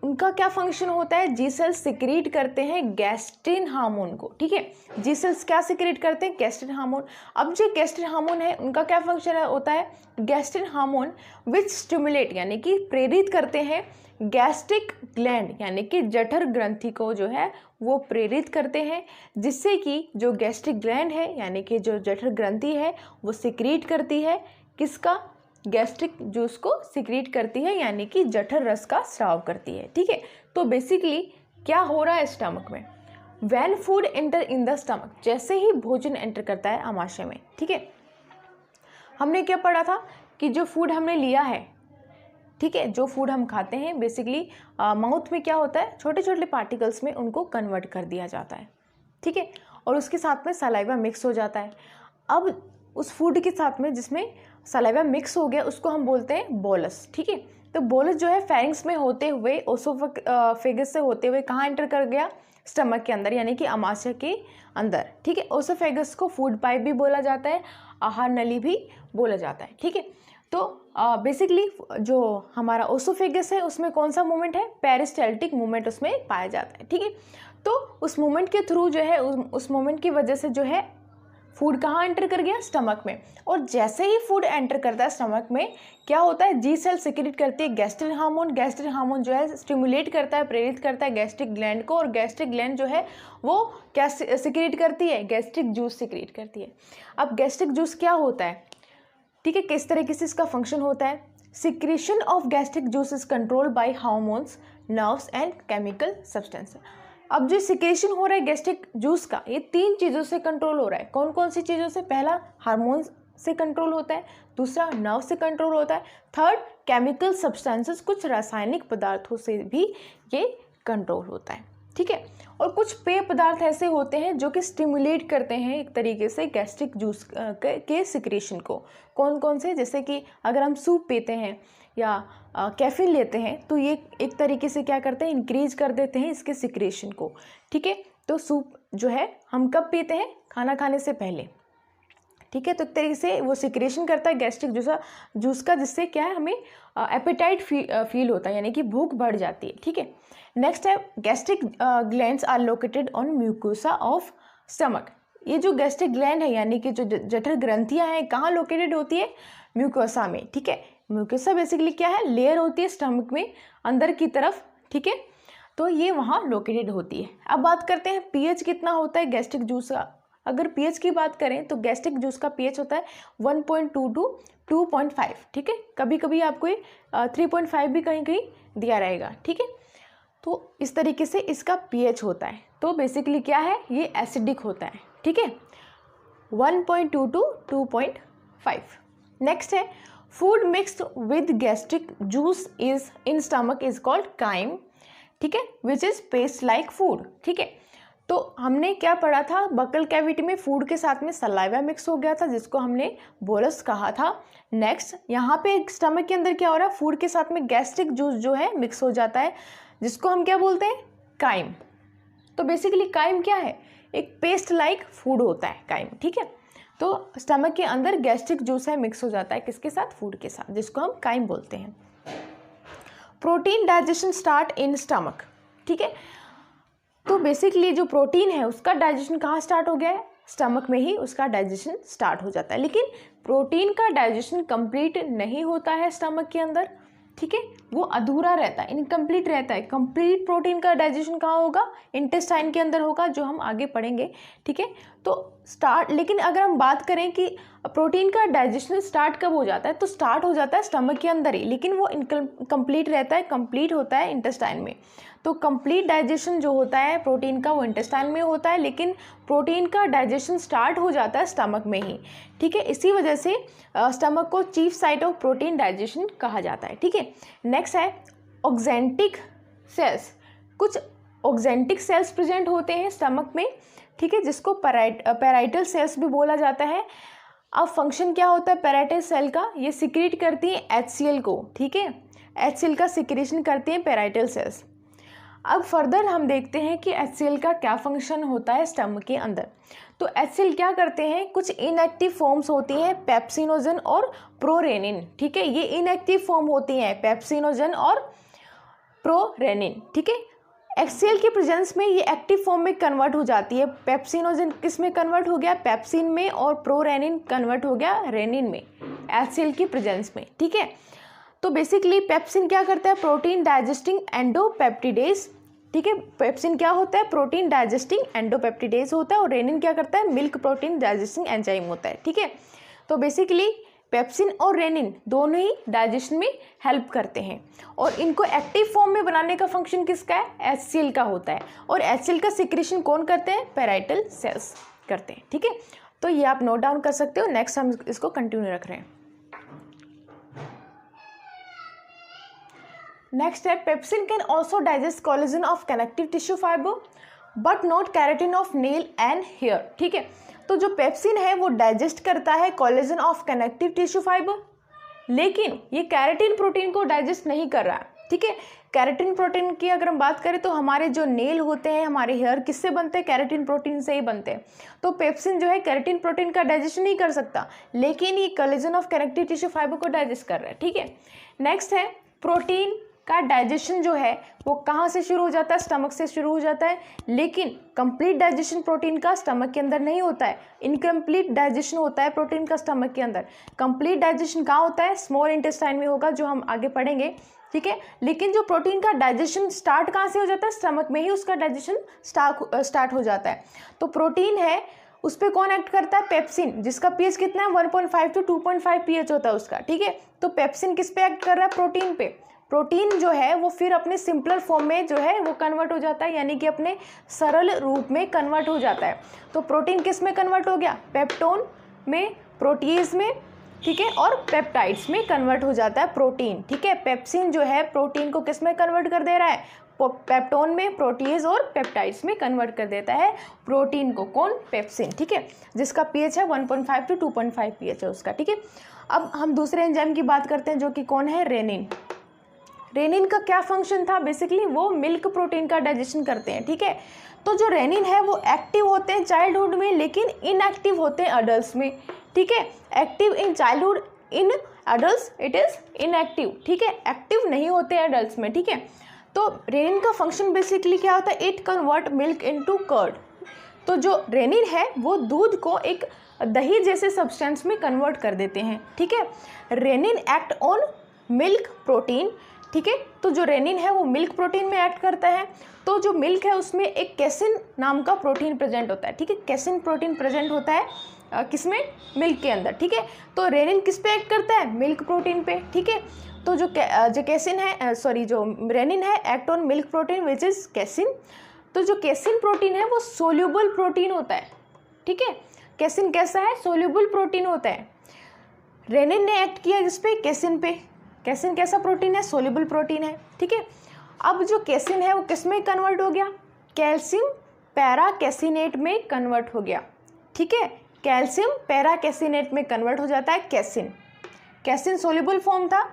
उनका क्या फंक्शन होता है, G cells सिक्रीट करते हैं गैस्ट्रिन हार्मोन को। ठीक है, G cells क्या सिक्रीट करते हैं, गैस्ट्रिन हार्मोन। अब जो गैस्ट्रिन हार्मोन है उनका क्या फंक्शन होता है, गैस्ट्रिन हार्मोन विच स्टिमुलेट यानी कि प्रेरित करते हैं गैस्ट्रिक ग्लैंड यानी कि जठर ग्रंथि को जो है वो प्रेरित करते हैं, जिससे कि जो गैस्ट्रिक ग्लैंड है यानी कि जो जठर ग्रंथि है वो सिक्रीट करती है किसका, गैस्ट्रिक जूस को सिक्रीट करती है, यानी कि जठर रस का स्राव करती है। ठीक है, तो बेसिकली क्या हो रहा है स्टमक में, when food enter in the stomach, जैसे ही भोजन एंटर करता है आमाशय में। ठीक है, हमने क्या पढ़ा था कि जो फूड हमने लिया है, ठीक है, जो फूड हम खाते हैं बेसिकली माउथ में क्या होता है, छोटे छोटे पार्टिकल्स में उनको कन्वर्ट कर दिया जाता है। ठीक है, और उसके साथ में सलाइवा मिक्स हो जाता है। अब उस फूड के साथ में जिसमें सलाइवा मिक्स हो गया उसको हम बोलते हैं बोलस, ठीक है। तो बोलस जो है फेरिंग्स में होते हुए ओसोफेगस से होते हुए कहाँ एंटर कर गया, स्टमक के अंदर, यानी कि आमाशय के अंदर, ठीक है। ओसोफेगस को फूड पाइप भी बोला जाता है, आहार नली भी बोला जाता है, ठीक है। तो बेसिकली जो हमारा ओसोफेगस है उसमें कौन सा मूवमेंट है, पेरिस्टाल्टिक मूवमेंट उसमें पाया जाता है, ठीक है। तो उस मूवमेंट के थ्रू जो है उस मूवमेंट की वजह से जो है फूड कहाँ एंटर कर गया, स्टमक में। और जैसे ही फूड एंटर करता है स्टमक में क्या होता है, जी सेल सिक्रेट करती है गैस्ट्रिक हार्मोन। गैस्ट्रिक हार्मोन जो है स्टिमुलेट करता है, प्रेरित करता है गैस्ट्रिक ग्लैंड को, और गैस्ट्रिक ग्लैंड जो है वो क्या सिक्रेट करती है, गैस्ट्रिक जूस सिक्रेट करती है। अब गैस्ट्रिक जूस क्या होता है, ठीक है, किस तरीके से इसका फंक्शन होता है। Secretion of gastric juice is control by hormones, nerves and chemical substance. अब जो सिक्रेशन हो रहा है गैस्ट्रिक जूस का, ये 3 चीज़ों से कंट्रोल हो रहा है। कौन कौन सी चीज़ों से, पहला हार्मोन्स से कंट्रोल होता है, दूसरा नर्व से कंट्रोल होता है, थर्ड केमिकल सब्सटेंसेस, कुछ रासायनिक पदार्थों से भी ये कंट्रोल होता है, ठीक है। और कुछ पेय पदार्थ ऐसे होते हैं जो कि स्टिमुलेट करते हैं एक तरीके से गैस्ट्रिक जूस के सिक्रेशन को। कौन कौन से, जैसे कि अगर हम सूप पीते हैं या कैफीन लेते हैं तो ये एक तरीके से क्या करते हैं, इंक्रीज कर देते हैं इसके सिक्रेशन को, ठीक है। तो सूप जो है हम कब पीते हैं, खाना खाने से पहले, ठीक है। तो एक तरीके से वो सिक्रेशन करता है गैस्ट्रिक जूस का, जिससे क्या है हमें एपेटाइट फील होता है, यानी कि भूख बढ़ जाती है, ठीक है। नेक्स्ट है gastric glands are located on mucosa of stomach. ये जो गैस्ट्रिक ग्लैंड है यानी कि जो जठर ग्रंथियां हैं कहाँ लोकेटेड होती है, म्यूकोसा में, ठीक है। म्यूकोसा बेसिकली क्या है, लेयर होती है स्टमक में अंदर की तरफ, ठीक है। तो ये वहाँ लोकेटेड होती है। अब बात करते हैं पीएच कितना होता है गैस्ट्रिक जूस का। अगर पीएच की बात करें तो गैस्ट्रिक जूस का पीएच होता है 1.2 टू 2.5, ठीक है। कभी कभी आपको 3.5 भी कहीं कहीं दिया रहेगा, ठीक है। तो इस तरीके से इसका पीएच होता है। तो बेसिकली क्या है, ये एसिडिक होता है, ठीक है, 1.2 टू 2.5। नेक्स्ट है food mixed with gastric juice is in stomach is called crime, ठीक है, which is paste like food, ठीक है। तो हमने क्या पढ़ा था, बकल कैविटी में फूड के साथ में सलाइवा मिक्स हो गया था जिसको हमने बोलस कहा था। नेक्स्ट यहाँ पे स्टमक के अंदर क्या हो रहा है, फूड के साथ में गैस्ट्रिक जूस जो है मिक्स हो जाता है जिसको हम क्या बोलते हैं, काइम। तो बेसिकली काइम क्या है, एक पेस्ट लाइक फूड होता है काइम, ठीक है। तो स्टमक के अंदर गैस्ट्रिक जूस है मिक्स हो जाता है किसके साथ, फूड के साथ, जिसको हम काइम बोलते हैं। Protein digestion start in stomach, ठीक है। तो बेसिकली जो प्रोटीन है उसका डाइजेशन कहाँ स्टार्ट हो गया है, स्टमक में ही उसका डाइजेशन स्टार्ट हो जाता है। लेकिन प्रोटीन का डाइजेशन कंप्लीट नहीं होता है स्टमक के अंदर, ठीक है, वो अधूरा रहता है, इनकम्प्लीट रहता है। कंप्लीट प्रोटीन का डाइजेशन कहाँ होगा, इंटेस्टाइन के अंदर होगा, जो हम आगे पढ़ेंगे, ठीक है। तो लेकिन अगर हम बात करें कि प्रोटीन का डाइजेशन स्टार्ट कब हो जाता है, तो स्टार्ट हो जाता है स्टमक के अंदर ही, लेकिन वो इनकम्प्लीट रहता है, कंप्लीट होता है इंटेस्टाइन में। तो कंप्लीट डाइजेशन जो होता है प्रोटीन का वो इंटेस्टाइन में होता है, लेकिन प्रोटीन का डाइजेशन स्टार्ट हो जाता है स्टमक में ही, ठीक है। इसी वजह से स्टमक को chief site of protein digestion कहा जाता है, ठीक है। नेक्स्ट है ऑक्जेंटिक सेल्स। कुछ ऑक्जेंटिक सेल्स प्रेजेंट होते हैं स्टमक में, ठीक है, जिसको पैराइटल सेल्स भी बोला जाता है। अब फंक्शन क्या होता है पैराइटल सेल का, ये सिक्रेट करती है HCl को, ठीक है, HCl का सिक्रेशन करती हैं पैराइटल सेल्स। अब फर्दर हम देखते हैं कि HCl का क्या फंक्शन होता है स्टमक के अंदर। तो HCl क्या करते हैं, कुछ इनएक्टिव फॉर्म्स होती हैं पेप्सिनोजन और प्रोरेनिन, ठीक है, ये इनएक्टिव फॉर्म होती हैं पेप्सिनोजन और प्रोरेनिन, ठीक है। HCl के प्रेजेंस में ये एक्टिव फॉर्म में कन्वर्ट हो जाती है। पेप्सिनोजन किस में कन्वर्ट हो गया, पेप्सिन में, और प्रोरेनिन कन्वर्ट हो गया रेनिन में, HCl की प्रेजेंस में, ठीक है। तो बेसिकली पेप्सिन क्या करता है, प्रोटीन डाइजेस्टिंग एंडोपेप्टिडेज, ठीक है। पेप्सिन क्या होता है, प्रोटीन डाइजेस्टिंग एंडोपेप्टिडेज होता है, और रेनिन क्या करता है, मिल्क प्रोटीन डाइजेस्टिंग एंजाइम होता है, ठीक है। तो बेसिकली पेप्सिन और रेनिन दोनों ही डाइजेशन में हेल्प करते हैं, और इनको एक्टिव फॉर्म में बनाने का फंक्शन किसका है, HCl का होता है, और HCl का सिक्रेशन कौन करते हैं, पैराइटल सेल्स करते हैं, ठीक है। तो ये आप नोट डाउन कर सकते हो। नेक्स्ट हम इसको कंटिन्यू रख रहे हैं। नेक्स्ट है pepsin can also digest collagen of connective tissue fibre but not keratin of nail and hair, ठीक है। तो जो पेप्सिन है वो डाइजेस्ट करता है collagen of connective tissue fibre, लेकिन ये केराटिन प्रोटीन को डाइजेस्ट नहीं कर रहा है। ठीक है, केराटिन प्रोटीन की अगर हम बात करें तो हमारे जो नेल होते हैं, हमारे हेयर किससे बनते हैं? केराटिन प्रोटीन से ही बनते हैं। तो पेप्सिन जो है केराटिन प्रोटीन का डाइजेशन नहीं कर सकता, लेकिन ये collagen of connective tissue fibre को डाइजेस्ट कर रहा है। ठीक है, नेक्स्ट है प्रोटीन का डाइजेशन जो है वो कहाँ से शुरू हो जाता है? स्टमक से शुरू हो जाता है, लेकिन कंप्लीट डाइजेशन प्रोटीन का स्टमक के अंदर नहीं होता है, इनकम्प्लीट डाइजेशन होता है प्रोटीन का स्टमक के अंदर। कंप्लीट डाइजेशन कहाँ होता है? स्मॉल इंटेस्टाइन में होगा, जो हम आगे पढ़ेंगे। ठीक है, लेकिन जो प्रोटीन का डाइजेशन स्टार्ट कहाँ से हो जाता है? स्टमक में ही उसका डाइजेशन स्टार्ट हो जाता है। तो प्रोटीन है उस पर कौन एक्ट करता है? पेप्सिन, जिसका पीएच कितना है? 1.5 to 2.5 पीएच होता है उसका। ठीक है, तो पेप्सिन किस पे एक्ट कर रहा है? प्रोटीन पे। प्रोटीन जो है वो फिर अपने सिंपलर फॉर्म में जो है वो कन्वर्ट हो जाता है, यानी कि अपने सरल रूप में कन्वर्ट हो जाता है। तो प्रोटीन किस में कन्वर्ट हो गया? पेप्टोन में, प्रोटीज में, ठीक है, और पेप्टाइड्स में कन्वर्ट हो जाता है प्रोटीन। ठीक है, पेप्सिन जो है प्रोटीन को किस में कन्वर्ट कर दे रहा है? पेप्टोन में, प्रोटीज और पेप्टाइड्स में कन्वर्ट कर देता है प्रोटीन को। कौन? पेप्सिन। ठीक है, जिसका पीएच है 1.5 to 2.5 पीएच है उसका। ठीक है, अब हम दूसरे एंजाइम की बात करते हैं, जो कि कौन है? रेनिन। रेनिन का क्या फंक्शन था? बेसिकली वो मिल्क प्रोटीन का डाइजेशन करते हैं। ठीक है, तो जो रेनिन है वो एक्टिव होते हैं चाइल्डहुड में, लेकिन इनएक्टिव होते हैं अडल्ट में। ठीक है, active in childhood, in adult it is inactive. ठीक है, एक्टिव नहीं होते हैं अडल्ट में। ठीक है, तो रेनिन का फंक्शन बेसिकली क्या होता है? It convert milk into curd. तो जो रेनिन है वो दूध को एक दही जैसे सब्सटेंस में कन्वर्ट कर देते हैं। ठीक है, rennin act on milk protein. ठीक है, तो जो रेनिन है वो मिल्क प्रोटीन में एक्ट करता है। तो जो मिल्क है उसमें एक कैसिन नाम का प्रोटीन प्रेजेंट होता है। ठीक है, कैसिन प्रोटीन प्रेजेंट होता है किसमें? मिल्क के अंदर। ठीक है, तो रेनिन किस पे एक्ट करता है? मिल्क प्रोटीन पे। ठीक है, तो जो कैसिन है, जो रेनिन है act on milk protein which is casein. तो जो कैसिन प्रोटीन है वो सोल्यूबल प्रोटीन होता है। ठीक है, कैसिन कैसा है? सोल्यूबल प्रोटीन होता है। रेनिन ने एक्ट किया जिस पे? कैसिन पे। कैसिन कैसा प्रोटीन है? सोल्यूबल प्रोटीन है। ठीक है, अब जो कैसिन है वो किस में कन्वर्ट हो गया? कैल्शियम पैराकैसिनेट में कन्वर्ट हो गया। ठीक है, कैल्शियम पैराकैसिनेट में कन्वर्ट हो जाता है कैसिन। कैसिन सोल्यूबल फॉर्म था,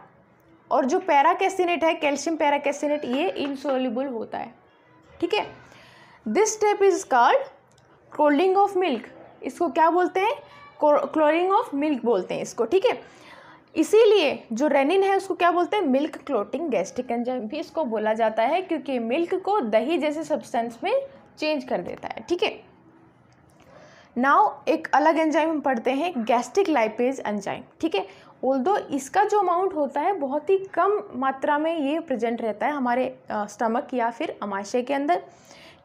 और जो पैराकैसिनेट है, कैल्शियम पैराकैसिनेट, ये इनसोल्यूबल होता है। ठीक है, this step is called कोल्डिंग of milk. इसको क्या बोलते हैं? क्लोरिंग ऑफ मिल्क बोलते हैं इसको। ठीक है, इसीलिए जो रेनिन है उसको क्या बोलते हैं? मिल्क क्लोटिंग गैस्ट्रिक एंजाइम भी इसको बोला जाता है, क्योंकि मिल्क को दही जैसे सब्सटेंस में चेंज कर देता है। ठीक है, नाउ एक अलग एंजाइम हम पढ़ते हैं, गैस्ट्रिक लाइपेज एंजाइम। ठीक है, ऑल्दो इसका जो अमाउंट होता है बहुत ही कम मात्रा में ये प्रेजेंट रहता है हमारे स्टमक या फिर अमाशय के अंदर।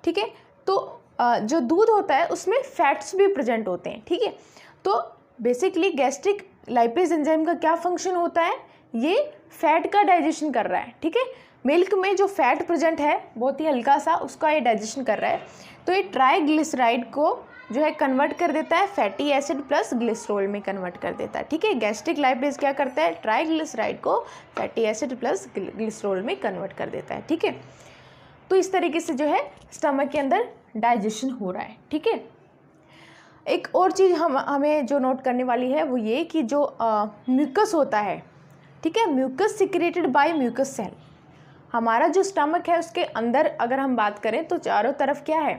ठीक है, तो जो दूध होता है उसमें फैट्स भी प्रेजेंट होते हैं। ठीक है, तो बेसिकली गैस्ट्रिक लाइपेज एंजाइम का क्या फंक्शन होता है? ये फैट का डाइजेशन कर रहा है। ठीक है, मिल्क में जो फैट प्रेजेंट है बहुत ही हल्का सा, उसका ये डाइजेशन कर रहा है। तो ये ट्राइग्लिसराइड को जो है कन्वर्ट कर देता है फैटी एसिड प्लस ग्लिसरॉल में कन्वर्ट कर देता है। ठीक है, गैस्ट्रिक लाइपेज क्या करता है? ट्राइग्लिसराइड को फैटी एसिड प्लस ग्लिसरॉल में कन्वर्ट कर देता है। ठीक है, तो इस तरीके से जो है स्टमक के अंदर डाइजेशन हो रहा है। ठीक है, एक और चीज़ हमें जो नोट करने वाली है वो ये कि जो म्यूकस होता है, ठीक है, mucus secreted by mucus cell. हमारा जो स्टमक है उसके अंदर अगर हम बात करें तो चारों तरफ क्या है?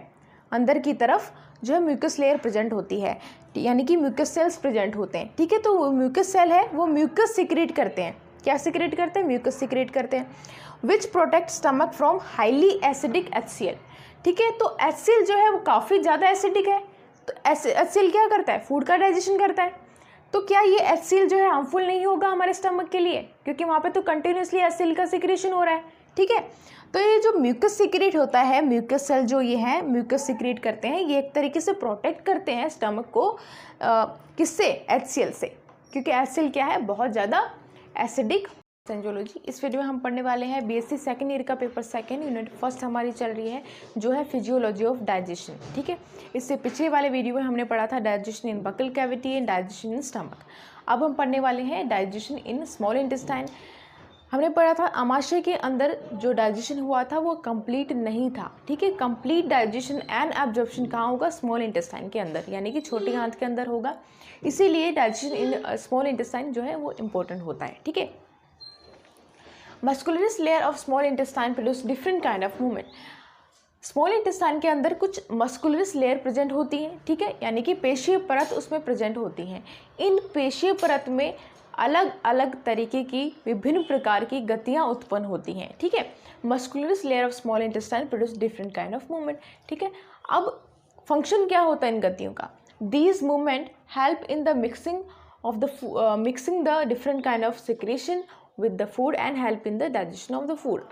अंदर की तरफ जो है म्यूकस लेयर प्रेजेंट होती है, यानी कि म्यूकस सेल्स प्रेजेंट होते हैं। ठीक है, तो वो म्यूकस सेल है वो म्यूकस सिक्रेट करते हैं। क्या सिक्रेट करते हैं? म्यूकस सिक्रेट करते हैं, विच protect stomach from highly acidic HCl। ठीक है, तो HCl जो है वो काफ़ी ज़्यादा एसिडिक है, तो HCl क्या करता है? फूड का डाइजेशन करता है। तो क्या ये HCl जो है हार्मफुल नहीं होगा हमारे स्टमक के लिए? क्योंकि वहाँ पे तो कंटिन्यूसली HCl का सिक्रेशन हो रहा है। ठीक है, तो ये जो म्यूकस सिक्रेट होता है, म्यूकस सेल जो ये है म्यूकस सिक्रेट करते हैं, ये एक तरीके से प्रोटेक्ट करते हैं स्टमक को किससे? HCl से, क्योंकि HCl क्या है? बहुत ज़्यादा एसिडिक। सेंजोलॉजी, इस वीडियो में हम पढ़ने वाले हैं BSc सेकेंड ईयर का पेपर सेकेंड, यूनिट फर्स्ट हमारी चल रही है जो है फिजियोलॉजी ऑफ डाइजेशन। ठीक है, इससे पिछले वाले वीडियो में हमने पढ़ा था digestion in buccal cavity and digestion in stomach. अब हम पढ़ने वाले हैं डाइजेशन इन स्मॉल इंटेस्टाइन। हमने पढ़ा था आमाशय के अंदर जो डाइजेशन हुआ था वो कंप्लीट नहीं था, ठीक है। कंप्लीट डाइजेशन एंड एब्जॉर्प्शन कहाँ होगा? स्मॉल इंटेस्टाइन के अंदर, यानी कि छोटी आंत के अंदर होगा। इसीलिए डाइजेशन इन स्मॉल इंटेस्टाइन जो है वो इम्पोर्टेंट होता है, ठीक है। Muscularis layer of small intestine produce different kind of movement. Small intestine के अंदर कुछ मस्कुलरस लेयर प्रेजेंट होती हैं, ठीक है, यानी कि पेशीय परत उसमें प्रेजेंट होती हैं। इन पेशीय परत में अलग अलग तरीके की विभिन्न प्रकार की गतियां उत्पन्न होती हैं, ठीक है। Muscularis layer of small intestine produce different kind of movement, ठीक है। अब फंक्शन क्या होता है इन गतियों का? These movement help in the mixing the different kind of secretion with the food and help in the digestion of the food.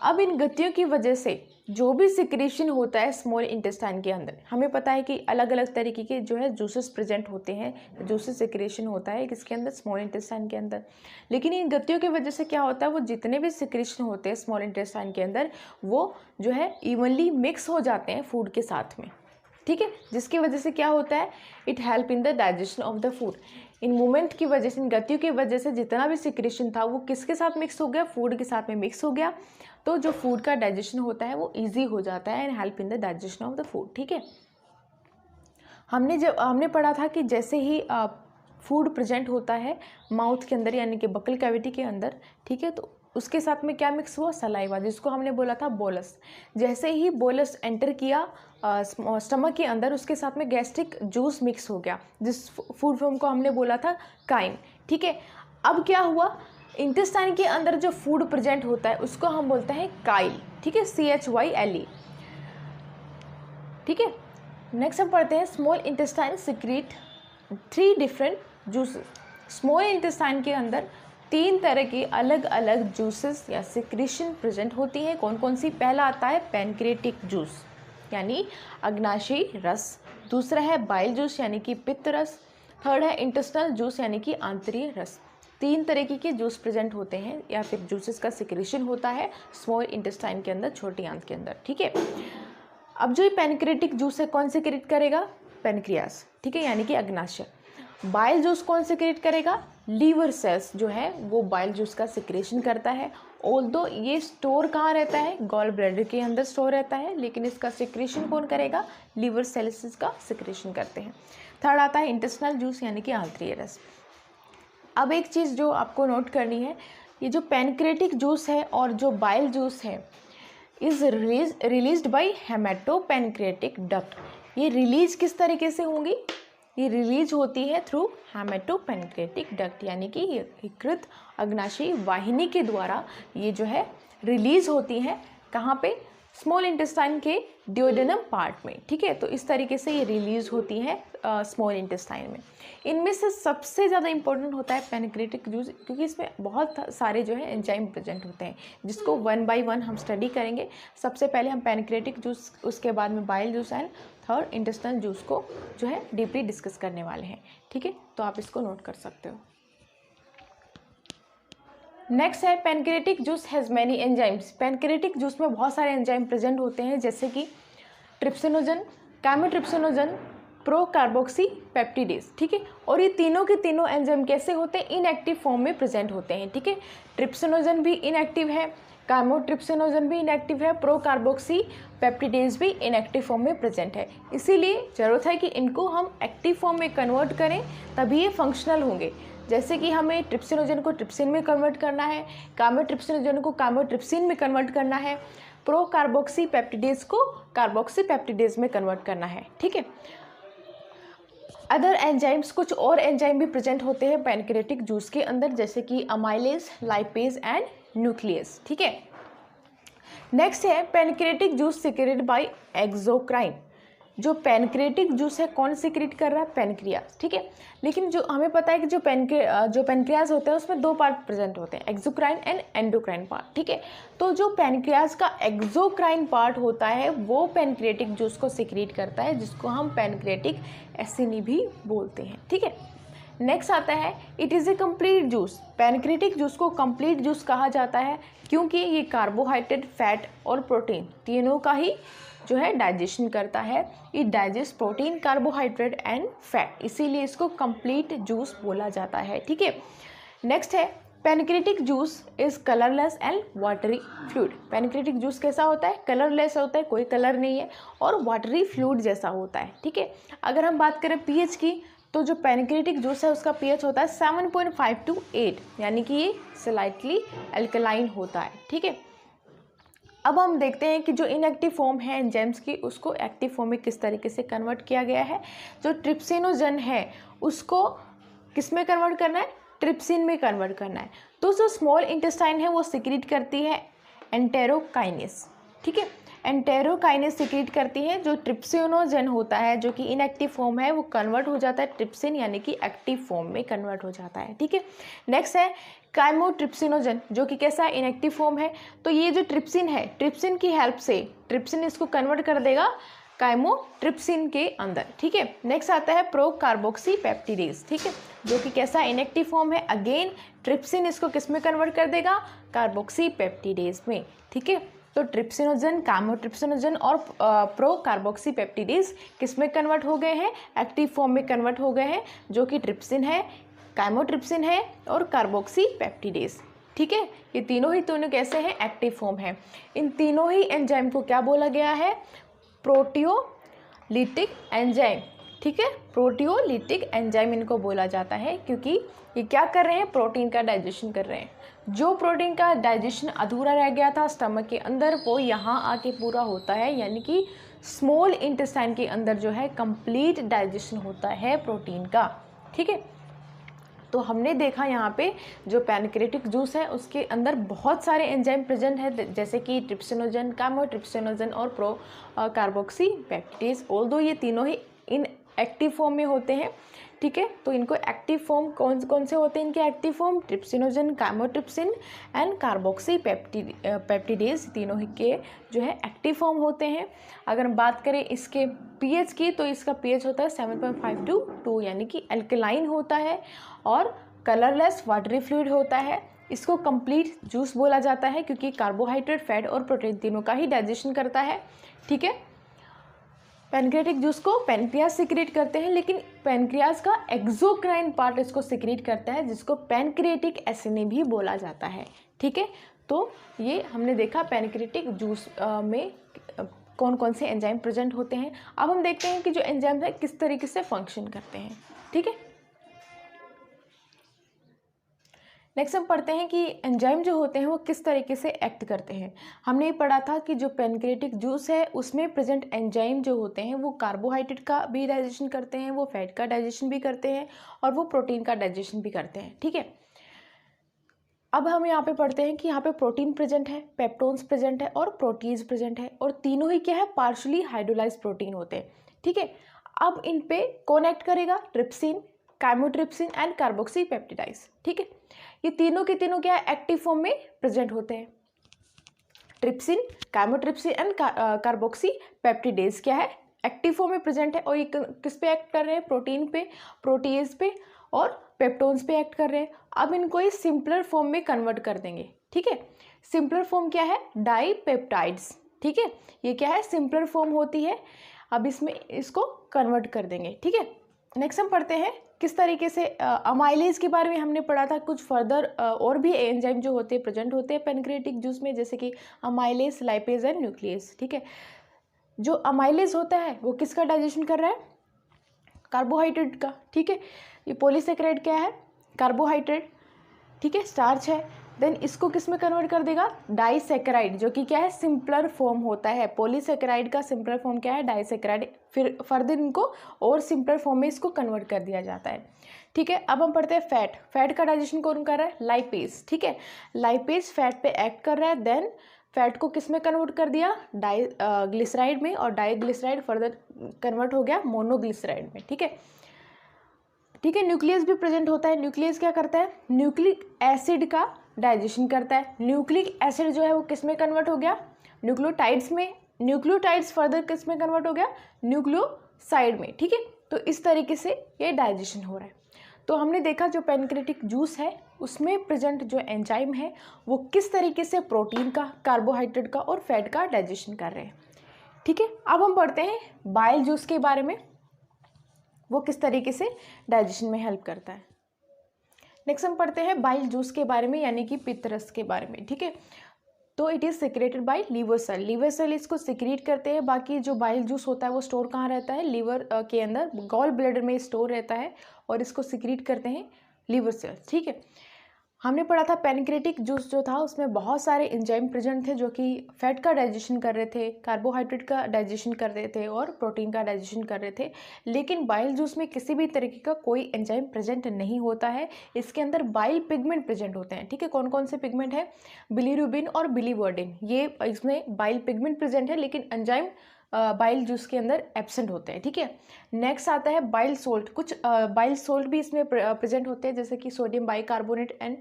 अब इन गतियों की वजह से जो भी सिक्रेशन होता है स्मॉल इंटेस्टाइन के अंदर, हमें पता है कि अलग अलग तरीके के जो है जूसेस प्रेजेंट होते हैं, जूसेस सिक्रेशन होता है किसके अंदर? स्मॉल इंटेस्टाइन के अंदर। लेकिन इन गतियों की वजह से क्या होता है, वो जितने भी सिक्रेशन होते हैं स्मॉल इंटेस्टाइन के अंदर वो जो है इवनली मिक्स हो जाते हैं फूड के साथ में, ठीक है। जिसकी वजह से क्या होता है? It help in the digestion of the food. In movement की वजह से, इन गतियों की वजह से जितना भी सिक्रेशन था वो किसके साथ मिक्स हो गया? फूड के साथ में मिक्स हो गया। तो जो फूड का डाइजेशन होता है वो इजी हो जाता है and help in the digestion of the food, ठीक है। हमने पढ़ा था कि जैसे ही फूड प्रेजेंट होता है माउथ के अंदर यानी कि बकल कैविटी के अंदर, ठीक है, तो उसके साथ में क्या मिक्स हुआ? सलाइवा, जिसको हमने बोला था बोलस। जैसे ही बोलस एंटर किया स्टमक के अंदर, उसके साथ में गैस्ट्रिक जूस मिक्स हो गया, जिस फूड फॉर्म को हमने बोला था काइम, ठीक है। अब क्या हुआ? इंटेस्टाइन के अंदर जो फूड प्रेजेंट होता है उसको हम बोलते हैं काइल, ठीक है, CHYLE, ठीक है। नेक्स्ट हम पढ़ते हैं small intestine secrete 3 different juices. Small intestine के अंदर 3 तरह की अलग अलग जूसेस या सिक्रीशन प्रेजेंट होती हैं। कौन कौन सी? पहला आता है पैनक्रियाटिक जूस यानी अग्नाशयी रस, दूसरा है बाइल जूस यानी कि पित्त रस, थर्ड है इंटेस्टिनल जूस यानी कि आंतरीय रस। 3 तरीके के जूस प्रेजेंट होते हैं या फिर जूसेस का सिक्रेशन होता है स्मॉल इंटेस्टाइन के अंदर, छोटी आंत के अंदर, ठीक है। अब जो ये पैनक्रियाटिक जूस है कौन सिक्रेट करेगा? पैनक्रियास, ठीक है, यानी कि अग्नाशय। बाइल जूस कौन सिक्रेट करेगा? लीवर सेल्स जो है वो बाइल जूस का सिक्रेशन करता है। ऑल्दो ये स्टोर कहाँ रहता है? गॉल ब्लैडर के अंदर स्टोर रहता है, लेकिन इसका सिक्रेशन कौन करेगा? लीवर सेल्स इसका सिक्रेशन करते हैं। थर्ड आता है इंटेस्टिनल जूस यानी कि आंतरीय रस। अब एक चीज़ जो आपको नोट करनी है, ये जो पैनक्रियाटिक जूस है और जो बाइल जूस है इज़ रिलीज्ड बाय हेमेटोपैनक्रियाटिक डक्ट। ये रिलीज किस तरीके से होंगी? ये रिलीज होती है थ्रू हेमेटोपैनक्रियाटिक डक्ट, यानी कि यकृत अग्नाशयी वाहिनी के द्वारा ये जो है रिलीज होती है। कहाँ पे? स्मॉल इंटेस्टाइन के ड्यूडेनम पार्ट में, ठीक है। तो इस तरीके से ये रिलीज होती है स्मॉल इंटेस्टाइन में। इनमें से सबसे ज़्यादा इंपॉर्टेंट होता है पैनक्रियाटिक जूस, क्योंकि इसमें बहुत सारे जो है एंजाइम प्रेजेंट होते हैं, जिसको 1 बाय 1 हम स्टडी करेंगे। सबसे पहले हम पैनक्रियाटिक जूस, उसके बाद में bile juice and third intestinal juice को जो है डीपली डिस्कस करने वाले हैं, ठीक है। तो आप इसको नोट कर सकते हो। नेक्स्ट है pancreatic juice has many enzymes. Pancreatic juice में बहुत सारे एंजाइम प्रेजेंट होते हैं, जैसे कि ट्रिप्सिनोजन, कैमोट्रिप्सिनोजन, प्रोकार्बोक्सी पेप्टिडेज, ठीक है। और ये तीनों के तीनों एंजाइम कैसे होते हैं? इनएक्टिव फॉर्म में प्रेजेंट होते हैं, ठीक है। ट्रिप्सिनोजन भी इनएक्टिव है, कैमोट्रिप्सिनोजन भी इनएक्टिव है, प्रोकार्बोक्सी पेप्टिडेज भी इनएक्टिव फॉर्म में प्रेजेंट है। इसीलिए ज़रूरत है कि इनको हम एक्टिव फॉर्म में कन्वर्ट करें, तभी ये फंक्शनल होंगे। जैसे कि हमें ट्रिप्सिनोजन को ट्रिप्सिन में कन्वर्ट करना है, कैमोट्रिप्सिनोजन को कैमोट्रिप्सिन में कन्वर्ट करना है, प्रोकार्बोक्सी पेप्टिडेज को कार्बोक्सी पेप्टिडेज में कन्वर्ट करना है, ठीक है। अदर एंजाइम्स, कुछ और एंजाइम भी प्रेजेंट होते हैं पैनक्रियाटिक जूस के अंदर, जैसे कि अमाइलेज, लाइपेज एंड न्यूक्लियस, ठीक है। नेक्स्ट है pancreatic juice secreted by exocrine. जो पैनक्रियाटिक जूस है कौन सिक्रेट कर रहा है? पैनक्रियाज, ठीक है। लेकिन जो हमें पता है कि जो पैनक्रियाज होता है उसमें 2 पार्ट प्रेजेंट होते हैं, एक्सोक्राइन एंड एंडोक्राइन पार्ट, ठीक है। तो जो पैनक्रियाज का एक्सोक्राइन पार्ट होता है वो पैनक्रियाटिक जूस को सिक्रेट करता है, जिसको हम पैनक्रियाटिक एसिनी भी बोलते हैं, ठीक है। नेक्स्ट आता है it is a complete juice. Pancreatic juice को कंप्लीट जूस कहा जाता है क्योंकि ये कार्बोहाइड्रेट, फैट और प्रोटीन तीनों का ही जो है डाइजेशन करता है। It digest protein, carbohydrate and fat, इसीलिए इसको कंप्लीट जूस बोला जाता है, ठीक है। नेक्स्ट है pancreatic juice is colourless and watery fluid. Pancreatic juice कैसा होता है? कलरलेस होता है, कोई कलर नहीं है, और वाटरी फ्लूइड जैसा होता है। ठीक है, अगर हम बात करें पीएच की, तो जो पैनक्रियाटिक जूस है उसका पीएच होता है 7.5 to 8, यानी कि ये स्लाइटली अल्कलाइन होता है। ठीक है, अब हम देखते हैं कि जो इनएक्टिव फॉर्म है एंजाइम्स की, उसको एक्टिव फॉर्म में किस तरीके से कन्वर्ट किया गया है। जो ट्रिप्सिनोजन है उसको किस में कन्वर्ट करना है? ट्रिप्सिन में कन्वर्ट करना है। तो जो स्मॉल इंटेस्टाइन है वो सिक्रीट करती है एंटेरोकाइनेस। ठीक है, एंटेरोकाइनेस सिक्रीट करती है। जो ट्रिप्सिनोजन होता है जो कि इनएक्टिव फॉर्म है वो कन्वर्ट हो जाता है ट्रिप्सिन, यानी कि एक्टिव फॉर्म में कन्वर्ट हो जाता है। ठीक है, नेक्स्ट है काइमोट्रिप्सिनोजन, जो कि कैसा है? इनएक्टिव फॉर्म है। तो ये जो ट्रिप्सिन है, ट्रिप्सिन की हेल्प से ट्रिप्सिन इसको कन्वर्ट कर देगा काइमोट्रिप्सिन के अंदर। ठीक है, नेक्स्ट आता है प्रो कार्बोक्सी पेप्टिडेज। ठीक है, जो कि कैसा इनएक्टिव फॉर्म है। अगेन ट्रिप्सिन इसको किस में कन्वर्ट कर देगा? कार्बोक्सी पेप्टिडेज में। ठीक है, तो ट्रिप्सिनोजन, काइमोट्रिप्सिनोजन और प्रो कार्बोक्सी पेप्टिडेज किस में कन्वर्ट हो गए हैं? एक्टिव फॉर्म में कन्वर्ट हो गए हैं, जो कि ट्रिप्सिन है, काइमोट्रिप्सिन है और कार्बोक्सी पेप्टिडेज। ठीक है, ये तीनों कैसे हैं? एक्टिव फॉर्म है। इन तीनों ही एंजाइम को क्या बोला गया है? Proteolytic enzyme. ठीक है, प्रोटियोलिटिक एंजाइम इनको बोला जाता है, क्योंकि ये क्या कर रहे हैं? प्रोटीन का डाइजेशन कर रहे हैं। जो प्रोटीन का डाइजेशन अधूरा रह गया था स्टमक के अंदर, वो यहाँ आके पूरा होता है, यानी कि स्मॉल इंटेस्टाइन के अंदर जो है कंप्लीट डाइजेशन होता है प्रोटीन का। ठीक है, तो हमने देखा यहाँ पे जो पैनक्रियाटिक जूस है उसके अंदर बहुत सारे एंजाइम प्रेजेंट है, जैसे कि ट्रिप्सिनोजन, काइमोट्रिप्सिनोजन और प्रो कार्बोक्सी पेप्टिडेज। ऑल्दो ये तीनों ही इन एक्टिव फॉर्म में होते हैं। ठीक है, तो इनको एक्टिव फॉर्म कौन से होते हैं? इनके active form trypsinogen, chymotrypsin and carboxy peptidase, तीनों ही के जो है एक्टिव फॉर्म होते हैं। अगर हम बात करें इसके पीएच की, तो इसका पीएच होता है 7.5 to 2, यानी कि अल्कलाइन होता है और कलरलेस वाटरी फ्लूइड होता है। इसको कंप्लीट जूस बोला जाता है क्योंकि कार्बोहाइड्रेट, फैट और प्रोटीन तीनों का ही डाइजेशन करता है। ठीक है, पैनक्रियाटिक जूस को पैनक्रियाज सिक्रीट करते हैं, लेकिन पैनक्रियाज का एक्सोक्राइन पार्ट इसको सिक्रीट करता है, जिसको पैनक्रियाटिक एसिनी भी बोला जाता है। ठीक है, तो ये हमने देखा पैनक्रियाटिक जूस में कौन कौन से एंजाइम प्रेजेंट होते हैं। अब हम देखते हैं कि जो एंजाइम है किस तरीके से फंक्शन करते हैं। ठीक है, नेक्स्ट हम पढ़ते हैं कि एंजाइम जो होते हैं वो किस तरीके से एक्ट करते हैं। हमने ये पढ़ा था कि जो पैनक्रियाटिक जूस है उसमें प्रेजेंट एंजाइम जो होते हैं वो कार्बोहाइड्रेट का भी डाइजेशन करते हैं, वो फैट का डाइजेशन भी करते हैं और वो प्रोटीन का डाइजेशन भी करते हैं। ठीक है, अब हम यहाँ पे पढ़ते हैं कि यहाँ पे प्रोटीन प्रेजेंट है, पेप्टोन्स प्रेजेंट है और प्रोटीज प्रेजेंट है, और तीनों ही क्या है? पार्शली हाइड्रोलाइज्ड प्रोटीन होते हैं। ठीक है, अब इन पे कौन एक्ट करेगा? Trypsin, chymotrypsin and carboxypeptidase. ठीक है, ये तीनों के तीनों क्या है? एक्टिव फॉर्म में प्रेजेंट होते हैं। Trypsin, chymotrypsin and carboxy peptidase क्या है? एक्टिव फॉर्म में प्रेजेंट है, और ये किस पे एक्ट कर रहे हैं? प्रोटीन पे, प्रोटीज पे और पेप्टोन्स पे एक्ट कर रहे हैं। अब इनको ये सिंपलर फॉर्म में कन्वर्ट कर देंगे। ठीक है, सिंपलर फॉर्म क्या है? डाईपेप्टाइड्स। ठीक है, ये क्या है? सिंपलर फॉर्म होती है। अब इसमें इसको कन्वर्ट कर देंगे। ठीक है, नेक्स्ट हम पढ़ते हैं किस तरीके से अमाइलेज के बारे में हमने पढ़ा था। कुछ फर्दर और भी एंजाइम जो होते हैं प्रेजेंट होते हैं पैनक्रियाटिक जूस में, जैसे कि अमाइलेज, लाइपेज एंड न्यूक्लियस। ठीक है, जो अमाइलेज होता है वो किसका डाइजेशन कर रहा है? कार्बोहाइड्रेट का। ठीक है, ये पॉलीसेकेराइड क्या है? कार्बोहाइड्रेट। ठीक है, स्टार्च है। देन इसको किस में कन्वर्ट कर देगा? डाइसेकेराइड, जो कि क्या है? सिंपलर फॉर्म होता है। पॉलीसेकेराइड का सिंपलर फॉर्म क्या है? डाइसेकेराइड। फिर फर्दर इनको और सिंपलर फॉर्म में इसको कन्वर्ट कर दिया जाता है। ठीक है, अब हम पढ़ते हैं फैट। फैट का डाइजेशन कौन कर रहा है? लाइपेज। ठीक है, लाइपेज फैट पे एक्ट कर रहा है। देन फैट को किस में कन्वर्ट कर दिया? ग्लिसराइड में, और डाइग्लिसराइड फर्दर कन्वर्ट हो गया मोनोग्लिसराइड में। ठीक है, ठीक है, न्यूक्लियस भी प्रेजेंट होता है। न्यूक्लियस क्या करता है? न्यूक्लिक एसिड का डाइजेशन करता है। न्यूक्लिक एसिड जो है वो किस में कन्वर्ट हो गया? न्यूक्लियोटाइड्स में। न्यूक्लियोटाइड्स फर्दर किस में कन्वर्ट हो गया? न्यूक्लियोसाइड में। ठीक है, तो इस तरीके से ये डाइजेशन हो रहा है। तो हमने देखा जो पैनक्रियाटिक जूस है उसमें प्रेजेंट जो एंजाइम है वो किस तरीके से प्रोटीन का, कार्बोहाइड्रेट का और फैट का डाइजेशन कर रहे हैं। ठीक है, अब हम पढ़ते हैं बाइल जूस के बारे में, वो किस तरीके से डाइजेशन में हेल्प करता है। नेक्स्ट हम पढ़ते हैं बाइल जूस के बारे में, यानी कि पित्तरस के बारे में, ठीक है। तो it is secreted by liver cell, liver cell इसको सिक्रीट करते हैं। बाकी जो बाइल जूस होता है वो स्टोर कहाँ रहता है, लीवर के अंदर, गॉल ब्लैडर में स्टोर रहता है और इसको सिक्रीट करते हैं लीवर सेल, ठीक है। हमने पढ़ा था पैनक्रेटिक जूस जो था उसमें बहुत सारे एंजाइम प्रेजेंट थे जो कि फैट का डाइजेशन कर रहे थे, कार्बोहाइड्रेट का डाइजेशन कर रहे थे और प्रोटीन का डाइजेशन कर रहे थे। लेकिन बाइल जूस में किसी भी तरीके का कोई एंजाइम प्रेजेंट नहीं होता है। इसके अंदर बाइल पिगमेंट प्रेजेंट होते हैं, ठीक है। कौन कौन से पिगमेंट है, बिलीरुबिन और बिलीवर्डिन, ये इसमें बाइल पिगमेंट प्रेजेंट है, लेकिन एंजाइम बाइल जूस के अंदर एब्सेंट होते हैं, ठीक है। नेक्स्ट आता है बाइल सोल्ट, कुछ बाइल सोल्ट भी इसमें प्रेजेंट होते हैं, जैसे कि सोडियम बाइकार्बोनेट एंड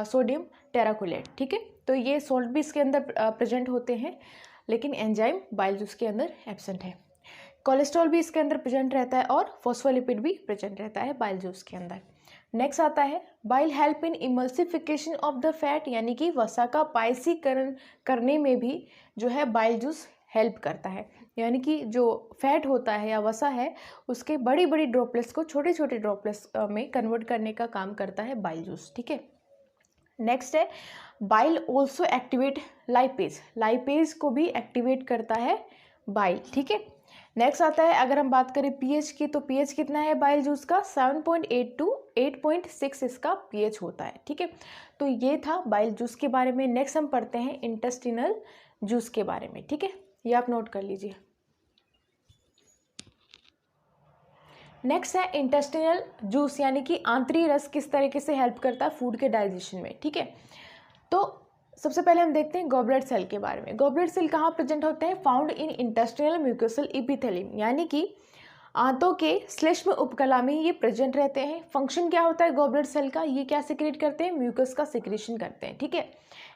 सोडियम टेराकोलेट, ठीक है। तो ये सोल्ट भी इसके अंदर प्रेजेंट होते हैं, लेकिन एंजाइम बाइल जूस के अंदर एब्सेंट है। कोलेस्ट्रॉल भी इसके अंदर प्रेजेंट रहता है और फॉस्फोलिपिड भी प्रेजेंट रहता है बाइल जूस के अंदर। नेक्स्ट आता है bile help in emulsification of the fat, यानी कि वसा का पायसीकरण करने में भी जो है बाइल जूस हेल्प करता है। यानी कि जो फैट होता है या वसा है उसके बड़ी बड़ी ड्रॉपलेट्स को छोटे छोटे ड्रॉपलेट्स में कन्वर्ट करने का काम करता है बाइल जूस, ठीक है। नेक्स्ट है bile also activate lipase, lipase को भी एक्टिवेट करता है बाइल, ठीक है। नेक्स्ट आता है, अगर हम बात करें पीएच की, तो पीएच कितना है बाइल जूस का, 7.8 to 8.6 इसका पीएच होता है, ठीक है। तो ये था बाइल जूस के बारे में। नेक्स्ट हम पढ़ते हैं इंटेस्टिनल जूस के बारे में, ठीक है। ये आप नोट कर लीजिए। नेक्स्ट है इंटेस्टिनल जूस, यानी कि आंतरिक रस किस तरीके से हेल्प करता है फूड के डाइजेशन में, ठीक है। तो सबसे पहले हम देखते हैं गॉबलेट सेल के बारे में। गॉबलेट सेल कहाँ प्रेजेंट होते हैं, found in intestinal mucosal epithelium, यानी कि आंतों के श्लेष्म उपकला में ये प्रेजेंट रहते हैं। फंक्शन क्या होता है गॉबलेट सेल का, ये क्या सिक्रेट करते हैं, म्यूकस का सिक्रेशन करते हैं, ठीक है।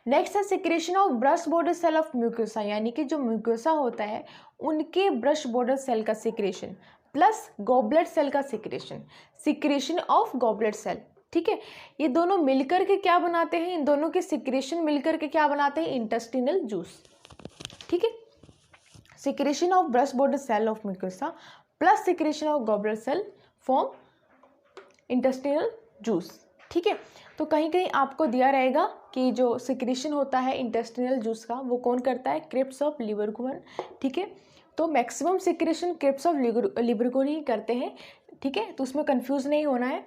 नेक्स्ट है secretion of brush border cell of mucosa, यानी कि जो म्यूकोसा होता है उनके ब्रश बॉर्डर सेल का सिक्रेशन प्लस गॉबलेट सेल का secretion, secretion of goblet cell, ठीक है। ये दोनों मिलकर के क्या बनाते हैं, इन दोनों के सिक्रेशन मिलकर के क्या बनाते हैं, इंटेस्टिनल जूस, ठीक है। Secretion of brush border cell of mucosa plus secretion of goblet cell form intestinal juice, ठीक है। तो कहीं कहीं आपको दिया रहेगा कि जो सिक्रेशन होता है इंटेस्टिनल जूस का वो कौन करता है, क्रिप्स ऑफ लिबरकुइन, ठीक है। तो मैक्सिमम सिक्रेशन क्रिप्स ऑफ लिबरकुइन ही करते हैं, ठीक है। तो उसमें कंफ्यूज नहीं होना है।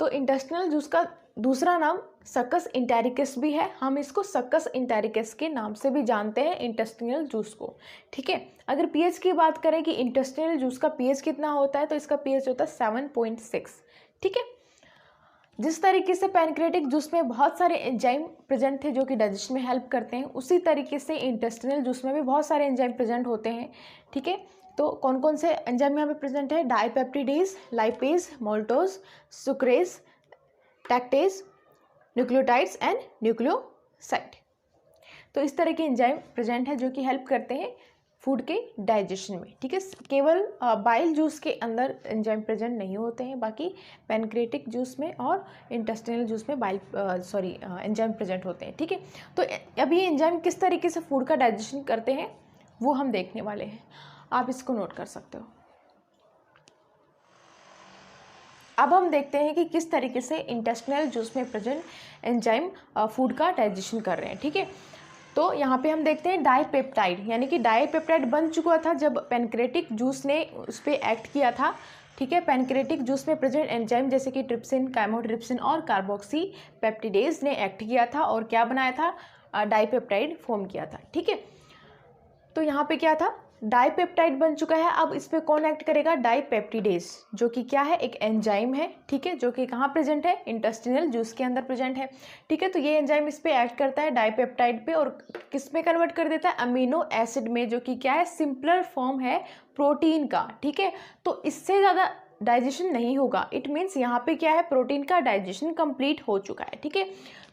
तो इंटेस्टिनल जूस का दूसरा नाम सक्कस इंटेरिकस भी है, हम इसको सक्कस इंटेरिकस के नाम से भी जानते हैं इंटेस्टिनल जूस को, ठीक है। अगर पीएच की बात करें कि इंटेस्टिनल जूस का पीएच कितना होता है, तो इसका पीएच होता है 7.6, ठीक है। जिस तरीके से पैनक्रेटिक जूस में बहुत सारे एंजाइम प्रेजेंट थे जो कि डाइजेशन में हेल्प करते हैं, उसी तरीके से इंटेस्टिनल जूस में भी बहुत सारे एंजाइम प्रेजेंट होते हैं, ठीक है। तो कौन कौन से एंजाइम यहाँ पे प्रेजेंट है, dipeptidase, lipase, maltose, sucrase, lactase, nucleotides and nucleoside. तो इस तरह के एंजाइम प्रेजेंट है जो कि हेल्प करते हैं फूड के डाइजेशन में, ठीक है। केवल बाइल जूस के अंदर एंजाइम प्रेजेंट नहीं होते हैं, बाकी पैनक्रेटिक जूस में और इंटेस्टिनल जूस में एंजाइम प्रेजेंट होते हैं, ठीक है। तो अब ये एंजाइम किस तरीके से फूड का डाइजेशन करते हैं वो हम देखने वाले हैं, आप इसको नोट कर सकते हो। अब हम देखते हैं कि किस तरीके से इंटेस्टिनल जूस में प्रेजेंट एंजाइम फूड का डाइजेशन कर रहे हैं, ठीक है। तो यहाँ पे हम देखते हैं डाइपेप्टाइड, यानी कि डाइपेप्टाइड बन चुका था जब पैनक्रेटिक जूस ने उस पर एक्ट किया था, ठीक है। पैनक्रेटिक जूस में प्रेजेंट एंजाइम जैसे कि ट्रिप्सिन, काइमोट्रिप्सिन और कार्बोक्सी पेप्टिडेज ने एक्ट किया था और क्या बनाया था, डाइपेप्टाइड फॉर्म किया था, ठीक है। तो यहाँ पे क्या था, डाइपेप्टाइड बन चुका है। अब इस पे कौन एक्ट करेगा, डाइपेप्टिडेज, जो कि क्या है, एक एंजाइम है, ठीक है, जो कि कहाँ प्रेजेंट है, इंटेस्टिनल जूस के अंदर प्रेजेंट है, ठीक है। तो ये एंजाइम इस पे एक्ट करता है डाइपेप्टाइड पे और किस में कन्वर्ट कर देता है, अमीनो एसिड में, जो कि क्या है, सिंपलर फॉर्म है प्रोटीन का, ठीक है। तो इससे ज़्यादा डाइजेशन नहीं होगा, इट मीन्स यहाँ पे क्या है, प्रोटीन का डाइजेशन कंप्लीट हो चुका है, ठीक है।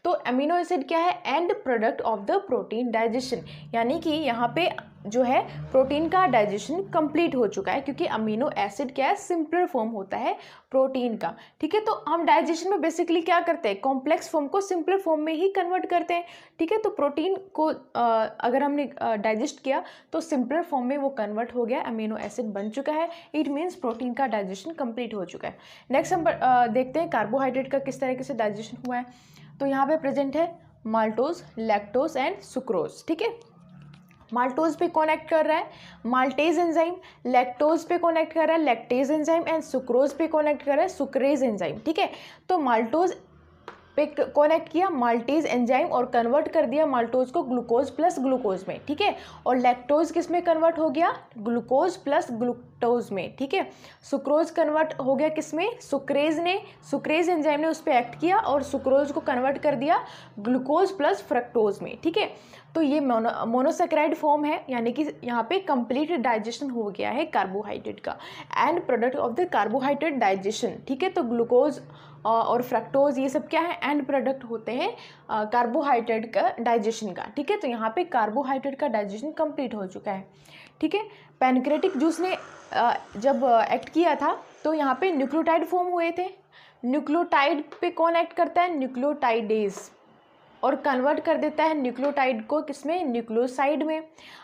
तो अमीनो एसिड क्या है, and product of the protein digestion, यानी कि यहाँ पे जो है प्रोटीन का डाइजेशन कंप्लीट हो चुका है, क्योंकि अमीनो एसिड क्या है, सिंपलर फॉर्म होता है प्रोटीन का। ठीक है, तो हम डाइजेशन में बेसिकली क्या करते हैं, कॉम्प्लेक्स फॉर्म को सिंपलर फॉर्म में ही कन्वर्ट करते हैं। ठीक है, तो प्रोटीन को अगर हमने डाइजेस्ट किया तो सिंपलर फॉर्म में वो कन्वर्ट हो गया, अमीनो एसिड बन चुका है, इट मीन्स प्रोटीन का डाइजेशन कंप्लीट हो चुका है। नेक्स्ट हम देखते हैं कार्बोहाइड्रेट का किस तरीके से डाइजेशन हुआ है। तो यहाँ पे प्रेजेंट है माल्टोज, लैक्टोज एंड सुक्रोज। ठीक है, माल्टोज पे कौन एक्ट कर रहा है, माल्टेज एंजाइम, लैक्टोज पे कौन एक्ट कर रहा है, लैक्टेज एंजाइम, एंड सुक्रोज पे कौन एक्ट कर रहा है, सुक्रेज एंजाइम। ठीक है, तो माल्टोज पे कौन एक्ट किया, माल्टेज एंजाइम, और कन्वर्ट कर दिया माल्टोज को ग्लूकोज प्लस ग्लूकोज में। ठीक है, और लैक्टोज किस में कन्वर्ट हो गया, ग्लूकोज प्लस ग्लूकोज में। ठीक है, सुक्रोज कन्वर्ट हो गया किस में, सुक्रेज ने, सुक्रेज एंजाइम ने उस पर एक्ट किया और सुक्रोज को कन्वर्ट कर दिया ग्लूकोज प्लस फ्रक्टोज में। ठीक है, तो ये मोनोसेक्राइड फॉर्म है, यानी कि यहाँ पे कंप्लीट डाइजेशन हो गया है कार्बोहाइड्रेट का, and product of the carbohydrate digestion. ठीक है, तो ग्लूकोज और फ्रक्टोज ये सब क्या है, एंड प्रोडक्ट होते हैं कार्बोहाइड्रेट का डाइजेशन का। ठीक है, तो यहाँ पे कार्बोहाइड्रेट का डाइजेशन कंप्लीट हो चुका है। ठीक है, पैनक्रेटिक जूस ने जब एक्ट किया था तो यहाँ पे न्यूक्लियोटाइड फॉर्म हुए थे। न्यूक्लियोटाइड पे कौन एक्ट करता है, न्यूक्लियोटाइडेज, और कन्वर्ट कर देता है न्यूक्लियोटाइड को किसमें, न्यूक्लियोसाइड में।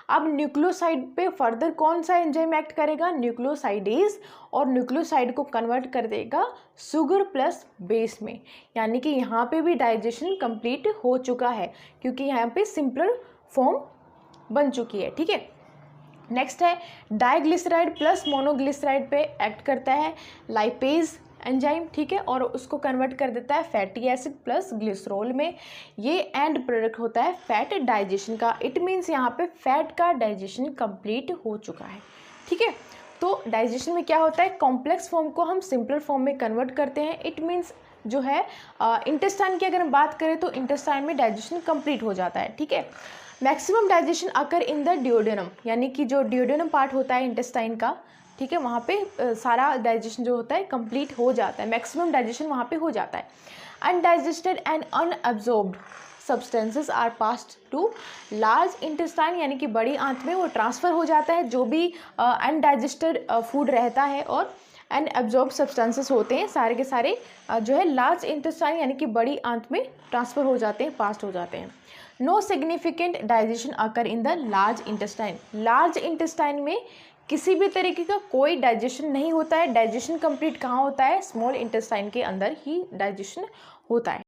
अब न्यूक्लियोसाइड पे फर्दर कौन सा एंजाइम एक्ट करेगा, न्यूक्लियोसाइडेज, और न्यूक्लियोसाइड को कन्वर्ट कर देगा शुगर प्लस बेस में, यानी कि यहाँ पे भी डाइजेशन कंप्लीट हो चुका है, क्योंकि यहाँ पे सिंपलर फॉर्म बन चुकी है। ठीक है, नेक्स्ट है डाइग्लिसराइड प्लस मोनोग्लिसराइड पे एक्ट करता है लाइपेज एंजाइम। ठीक है, और उसको कन्वर्ट कर देता है फैटी एसिड प्लस ग्लिसरॉल में। ये एंड प्रोडक्ट होता है फैट डाइजेशन का, इट मीन्स यहाँ पे फैट का डाइजेशन कंप्लीट हो चुका है। ठीक है, तो डाइजेशन में क्या होता है, कॉम्प्लेक्स फॉर्म को हम सिंपलर फॉर्म में कन्वर्ट करते हैं, इट मीन्स जो है इंटेस्टाइन की अगर हम बात करें तो इंटेस्टाइन में डाइजेशन कंप्लीट हो जाता है। ठीक है, maximum digestion occur in the duodenum, यानी कि जो डिओडेनम पार्ट होता है इंटेस्टाइन का, ठीक है, वहाँ पे सारा डाइजेशन जो होता है कंप्लीट हो जाता है, मैक्सिमम डाइजेशन वहाँ पे हो जाता है। Undigested and unabsorbed substances are passed to large intestine, यानी कि बड़ी आंत में वो ट्रांसफ़र हो जाता है जो भी अनडाइजेस्टेड फूड रहता है, और अनअब्जॉर्ब सब्सटेंसेस होते हैं सारे के सारे जो है लार्ज इंटेस्टाइन, यानी कि बड़ी आंत में ट्रांसफ़र हो जाते हैं, पास्ट हो जाते हैं। No significant digestion occur in the large intestine, large intestine में किसी भी तरीके का कोई डाइजेशन नहीं होता है। डाइजेशन कंप्लीट कहाँ होता है, स्मॉल इंटेस्टाइन के अंदर ही डाइजेशन होता है।